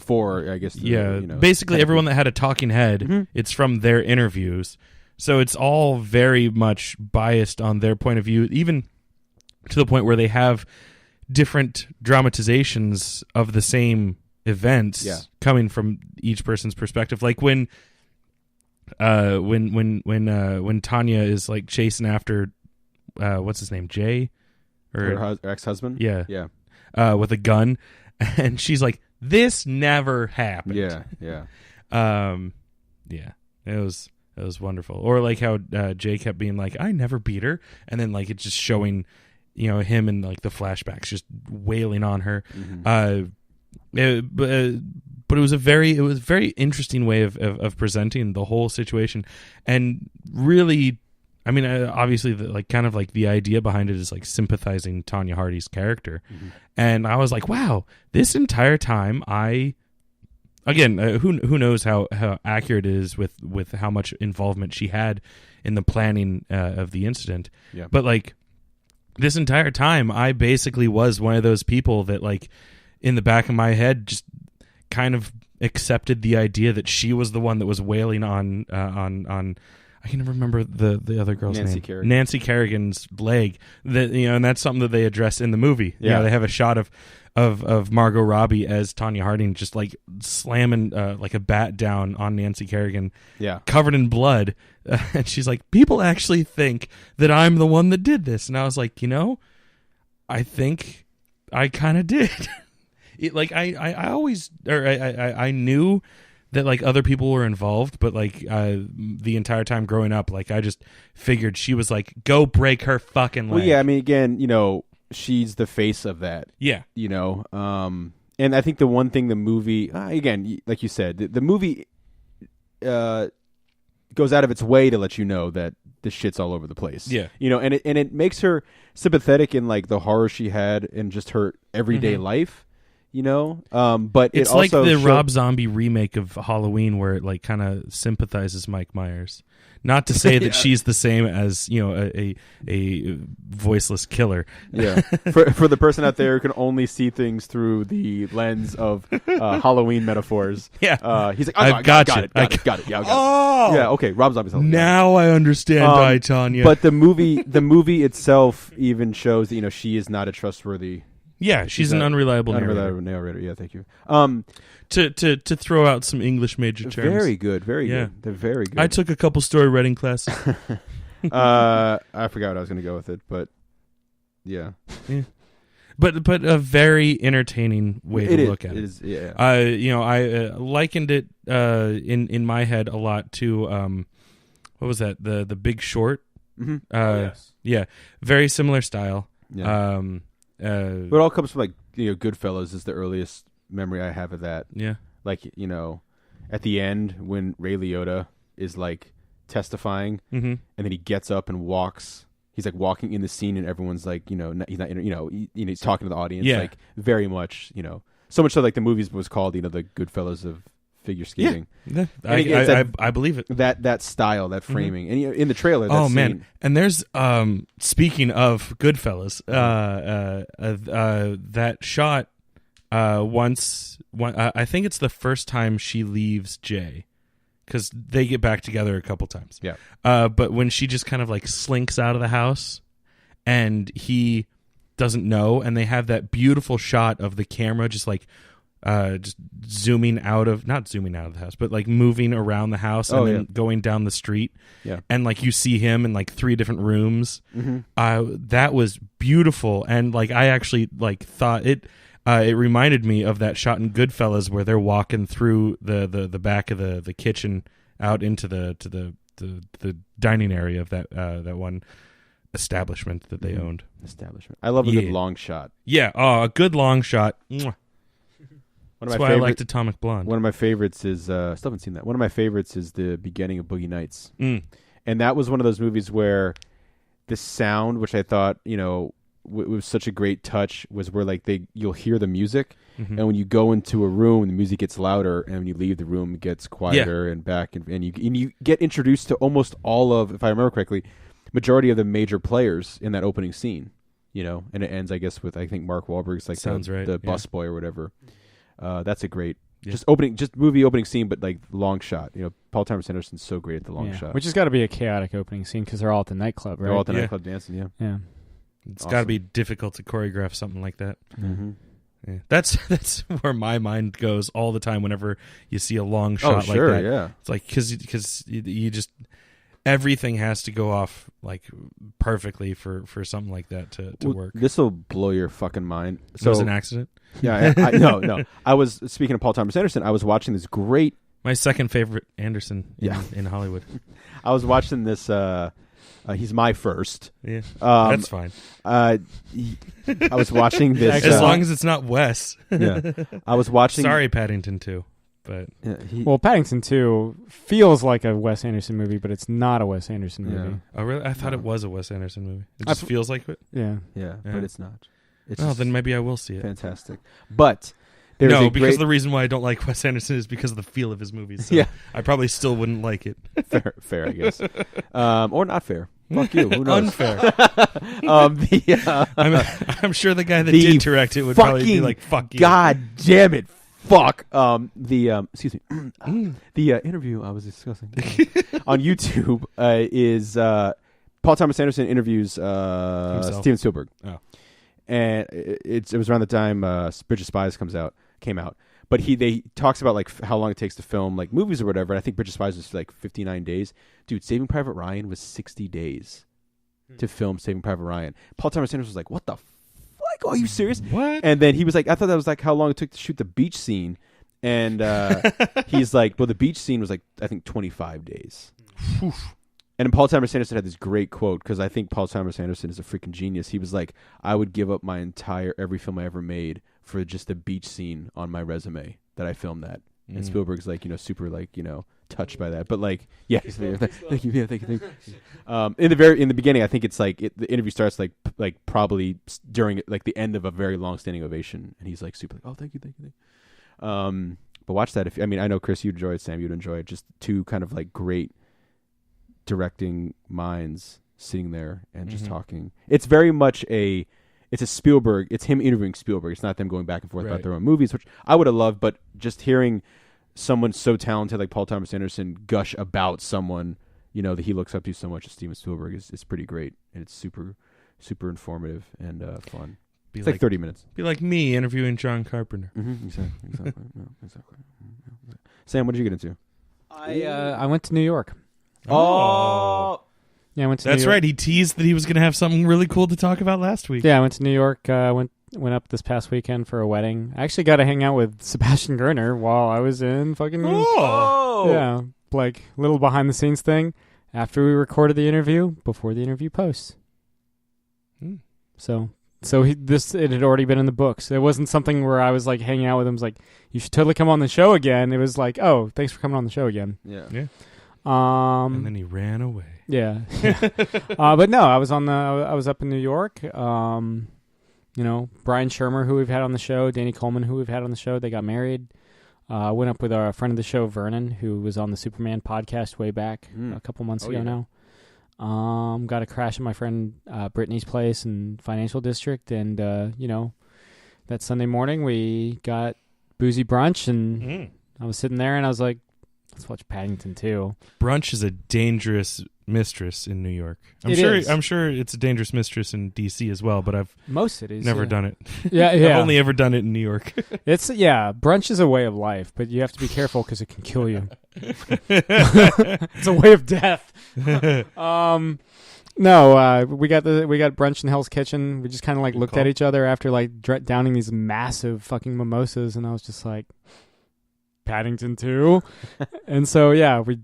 4, I guess. Basically everyone that had a talking head, it's from their interviews. So it's all very much biased on their point of view, even to the point where they have different dramatizations of the same events coming from each person's perspective. Like when Tanya is like chasing after what's his name, Jay, or her ex-husband. Yeah. With a gun, and she's like, "This never happened." Yeah. It was wonderful. Or like how Jay kept being like, "I never beat her," and then like it's just showing, him in like the flashbacks just wailing on her. Mm-hmm. But it was a very interesting way of presenting the whole situation, and really, I mean, obviously, kind of like the idea behind it is like sympathizing Tanya Hardy's character, and I was like, wow, this entire time who knows how accurate it is with how much involvement she had in the planning of the incident, but like this entire time, I basically was one of those people that like in the back of my head just kind of accepted the idea that she was the one that was wailing on I can never remember the other girl's name. Kerrigan. Nancy Kerrigan's leg. And that's something that they address in the movie. Yeah, they have a shot of Margot Robbie as Tanya Harding just like slamming like a bat down on Nancy Kerrigan, covered in blood, and she's like, "People actually think that I'm the one that did this," and I was like, I think I kind of did. I knew that like other people were involved, but like the entire time growing up, like I just figured she was like, go break her fucking leg. Well, yeah, I mean, again, she's the face of that. Yeah. And I think the one thing the movie, again, like you said, the movie goes out of its way to let you know that this shit's all over the place. Yeah. And it makes her sympathetic in like the horror she had in just her everyday life. But it's it like also the Rob Zombie remake of Halloween, where it like kind of sympathizes Mike Myers. Not to say that she's the same as a voiceless killer. Yeah, for the person out there who can only see things through the lens of Halloween metaphors. Yeah, he's like, I've got it. Yeah, I got it. Oh, yeah. Okay, Rob Zombie's Halloween. Now I understand, Tanya. But the movie itself even shows that she is not a trustworthy. Yeah, she's an unreliable narrator. Yeah, thank you. To throw out some English major terms. Very good. Good. They're very good. I took a couple story writing classes. I forgot what I was going to go with it, but yeah. But a very entertaining way to look at it. It is, yeah. I likened it in my head a lot to what was that? The Big Short. Mm-hmm. Yes. Yeah, very similar style. Yeah. But it all comes from like Goodfellas is the earliest memory I have of that. Yeah, like at the end when Ray Liotta is like testifying, and then he gets up and walks. He's like walking in the scene, and everyone's like, he's not, he's talking to the audience, like very much, so much so like the movie was called, the Goodfellas of figure skating. Yeah. I believe it. That style, that framing, and in the trailer. That scene, man, and there's speaking of Goodfellas, that shot once I think it's the first time she leaves Jay, because they get back together a couple times. Yeah. But when she just kind of like slinks out of the house, and he doesn't know, and they have that beautiful shot of the camera just like. Just not zooming out of the house, but like moving around the house and then going down the street. Yeah. And like you see him in like 3 different rooms. Mm-hmm. That was beautiful. And like, I actually like thought it, it reminded me of that shot in Goodfellas where they're walking through the back of the kitchen out into the dining area of that one establishment that they owned. Establishment. I love a good long shot. Yeah, a good long shot. Mwah. That's why I liked Atomic Blonde. One of my favorites is still haven't seen that. One of my favorites is the beginning of Boogie Nights, and that was one of those movies where the sound, which I thought was such a great touch, was where like you'll hear the music, and when you go into a room, the music gets louder, and when you leave the room, it gets quieter and back, and you get introduced to almost all of, if I remember correctly, majority of the major players in that opening scene, and it ends, I guess, with I think Mark Wahlberg's like the busboy or whatever. That's a great movie opening scene, but like long shot. Paul Thomas Anderson's so great at the long shot. Which has got to be a chaotic opening scene because they're all at the nightclub, right? They're all at the nightclub dancing. Yeah. It's got to be difficult to choreograph something like that. Mm-hmm. Yeah. That's where my mind goes all the time whenever you see a long shot like that. Yeah. It's like because you just everything has to go off like perfectly for something like that to work. This will blow your fucking mind. So it was an accident. Yeah, no. I was speaking of Paul Thomas Anderson. I was watching this great. My second favorite Anderson in Hollywood. I was watching this. He's my first. Yeah, that's fine. I was watching this. As long as it's not Wes. Yeah, I was watching. Sorry, Paddington 2. But Paddington 2 feels like a Wes Anderson movie, but it's not a Wes Anderson movie. Oh, really? I thought it was a Wes Anderson movie. It just feels like it? Yeah, but it's not. Then maybe I will see it. Fantastic. But because the reason why I don't like Wes Anderson is because of the feel of his movies. So I probably still wouldn't like it. Fair, I guess. Or not fair. Fuck you. Who knows? Unfair. I'm sure the guy that did direct it would probably be like, "Fuck you." God damn it. Fuck. Excuse me. The interview I was discussing on YouTube is Paul Thomas Anderson interviews Steven Spielberg. Oh. And it was around the time Bridge of Spies came out. But they talks about like how long it takes to film like movies or whatever. And I think Bridge of Spies was like 59 days. Dude, Saving Private Ryan was 60 days to film Saving Private Ryan. Paul Thomas Anderson was like, "What the fuck? Are you serious?" What? And then he was like, "I thought that was like how long it took to shoot the beach scene." And he's like, "Well, the beach scene was like I think 25 days." And Paul Thomas Anderson had this great quote, because I think Paul Thomas Anderson is a freaking genius. He was like, "I would give up my every film I ever made for just a beach scene on my resume that I filmed that." And Spielberg's like, super like, touched by that. But like, yeah, thank you. In the beginning, I think it's like the interview starts like probably during like the end of a very long standing ovation, and he's like super like, "Oh, thank you. But watch that if I know Chris, you'd enjoy it, Sam, you'd enjoy it. Just two kind of like great directing minds sitting there and just talking. It's very much it's a Spielberg. It's him interviewing Spielberg. It's not them going back and forth about their own movies, which I would have loved. But just hearing someone so talented like Paul Thomas Anderson gush about someone that he looks up to so much as Steven Spielberg is pretty great, and it's super, super informative and fun. It's like 30 minutes. Be like me interviewing John Carpenter. Exactly. Sam, what did you get into? I went to New York. Oh. Yeah, I went to That's New York. right. He teased that he was going to have something really cool to talk about last week. Yeah, I went to New York. Went up this past weekend for a wedding. I actually got to hang out with Sebastian Girner while I was in fucking... Oh! Yeah, like little behind the scenes thing. After we recorded the interview, before the interview posts. So it had already been in the books. It wasn't something where I was like hanging out with him. It was like, "You should totally come on the show again." It was like, "Oh, thanks for coming on the show again." Yeah. And then he ran away. Yeah. But no, I was up in New York. Brian Shermer, who we've had on the show, Danny Coleman, who we've had on the show, they got married. Went up with our friend of the show, Vernon, who was on the Superman podcast way back a couple months ago now. Got a crash at my friend Brittany's place in Financial District, and that Sunday morning we got boozy brunch, and I was sitting there and I was like, "Let's watch Paddington 2." Brunch is a dangerous mistress in New York. I'm sure it's a dangerous mistress in DC as well, but I've most cities never done it. Yeah. I've only ever done it in New York. Brunch is a way of life, but you have to be careful because it can kill you. It's a way of death. No, we got brunch in Hell's Kitchen. We just kind of like Good looked call. at each other after like downing these massive fucking mimosas, and I was just like, Paddington 2. And so yeah, we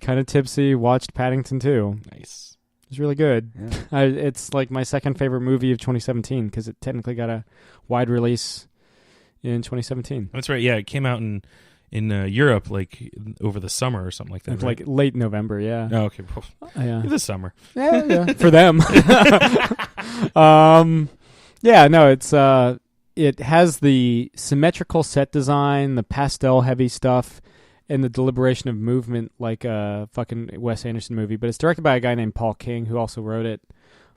kind of tipsy watched Paddington 2. Nice. It was really good. Yeah. It's like my second favorite movie of 2017 because it technically got a wide release in 2017. That's right. Yeah, it came out in Europe like over the summer or something like that. It's right? like late November, yeah. Oh, okay. Well, Yeah. this summer. Yeah, for them. Yeah, no, it has the symmetrical set design, the pastel heavy stuff, and the deliberation of movement like a fucking Wes Anderson movie. But it's directed by a guy named Paul King, who also wrote it.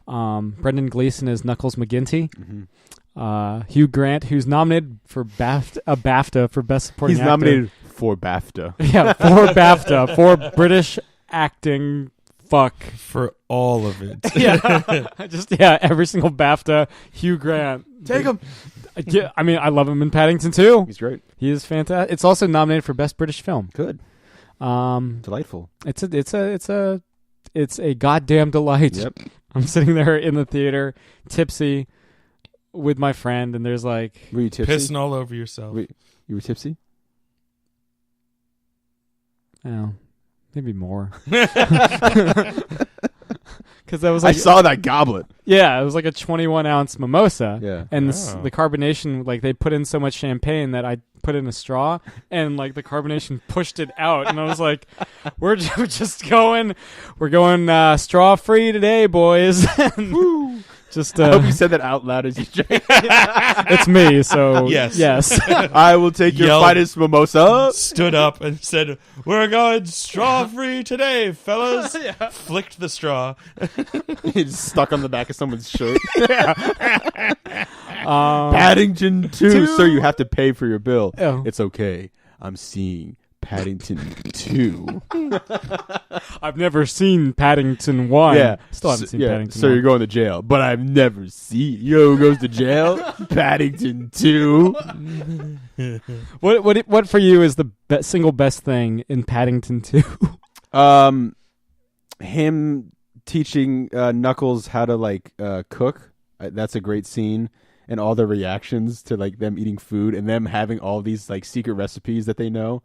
Brendan Gleeson is Knuckles McGinty. Mm-hmm. Hugh Grant, who's nominated for BAFTA for Best Supporting He's Actor. nominated for BAFTA. Yeah, for BAFTA, for British acting. Fuck. For all of it. Every single BAFTA. Hugh Grant. Take him. Yeah, I mean, I love him in Paddington 2. He's great. He is fantastic. It's also nominated for Best British Film. Good. Um, Delightful. it's a goddamn delight. Yep. I'm sitting there in the theater, tipsy, with my friend, and there's like, Were you tipsy? Pissing all over yourself. Wait, you were tipsy? oh, maybe more. Because that was I like, saw that goblet. yeah, it was like a 21-ounce mimosa. Yeah. And Oh. the carbonation, like they put in so much champagne that I put in a straw, and like the carbonation pushed it out, and I was like, "We're just going straw free today, boys." And just I hope you said that out loud as you drank. it's me, so Yes. I will take your Yelled. finest mimosa. Stood up and said, "We're going straw-free today, fellas." Flicked the straw. It's stuck on the back of someone's shirt. Um, Paddington 2. Sir, you have to pay for your bill. Oh. It's okay. I'm seeing Paddington 2. I've never seen Paddington 1. Yeah. Still haven't seen Paddington So 1. you're going to jail. But I've never seen. You know who goes to jail? Paddington 2. What for you is the single best thing in Paddington 2? Him teaching Knuckles how to like cook. That's a great scene. And all the reactions to like them eating food and them having all these like secret recipes that they know.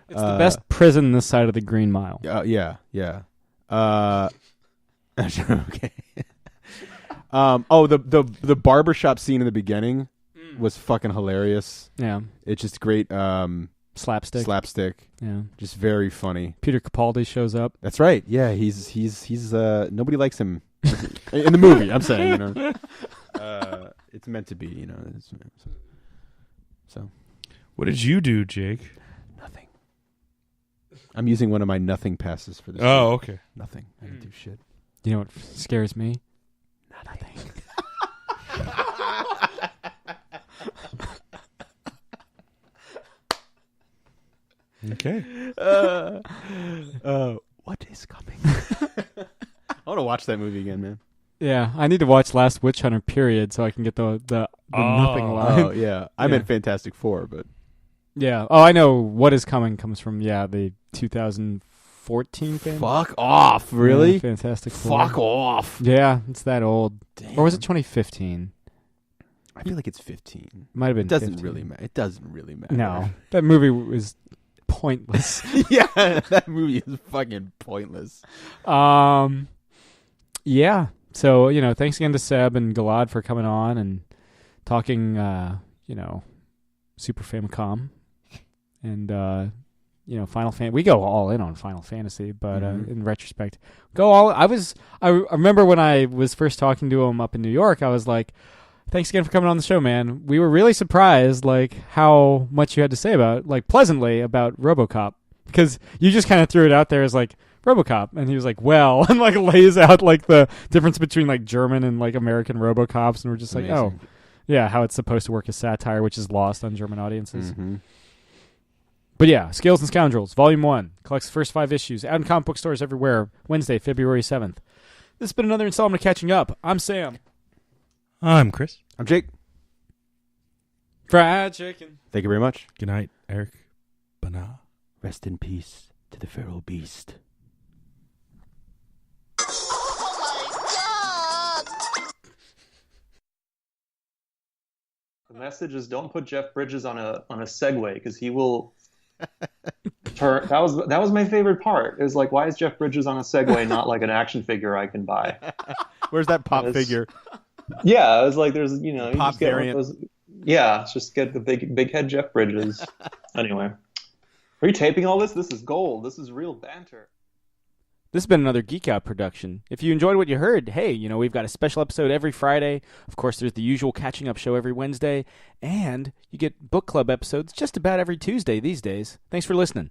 It's the best prison this side of the Green Mile. Yeah. Okay. The barbershop scene in the beginning was fucking hilarious. Yeah. It's just great Slapstick. Yeah. just very funny. Peter Capaldi shows up. That's right. Yeah, he's nobody likes him in the movie. I'm saying, you know, it's meant to be, you know. So What did you do, Jake? nothing. I'm using one of my nothing passes for this. Oh, week. okay. Nothing. I didn't do shit. You know what scares me? Nothing. Okay. What is coming? I want to watch that movie again, man. Yeah, I need to watch Last Witch Hunter period so I can get the nothing line. Oh yeah, I meant Fantastic Four, but Yeah. Oh, I know what is coming comes from the 2014 film. fuck off, really? Yeah, Fantastic Four. Fuck off. Yeah, it's that old. Damn. Or was it 2015? I feel like it's 15. Might have been. It doesn't 15. really matter. It doesn't really matter. No, that movie was pointless. Yeah, that movie is fucking pointless. Yeah. So, thanks again to Seb and Galaad for coming on and talking, Super Famicom and, Final Fantasy. We go all in on Final Fantasy, but in retrospect, I remember when I was first talking to him up in New York, I was like, thanks again for coming on the show, man. We were really surprised, how much you had to say pleasantly about RoboCop, because you just kind of threw it out there as RoboCop, and he was like, well, and lays out the difference between German and American RoboCops, and we're just Amazing. oh, yeah, how it's supposed to work as satire, which is lost on German audiences. Mm-hmm. But yeah, Scales and Scoundrels, Volume 1, collects the first 5 issues, out in comic book stores everywhere, Wednesday, February 7th. This has been another installment of Catching Up. I'm Sam. I'm Chris. I'm Jake. Fried chicken. Thank you very much. Good night, Eric. Bana. Rest in peace to the feral beast. Oh my The message is don't put Jeff Bridges on a Segway because he will turn. That was my favorite part. Is like, why is Jeff Bridges on a Segway, not like an action figure I can buy? Where's that pop figure? Yeah, it was like there's you pop just get variant. Those, yeah, just get the big head Jeff Bridges. Anyway, are you taping all this? This is gold. This is real banter. This has been another Geek Out production. If you enjoyed what you heard, hey, we've got a special episode every Friday. Of course, there's the usual catching up show every Wednesday. And you get book club episodes just about every Tuesday these days. Thanks for listening.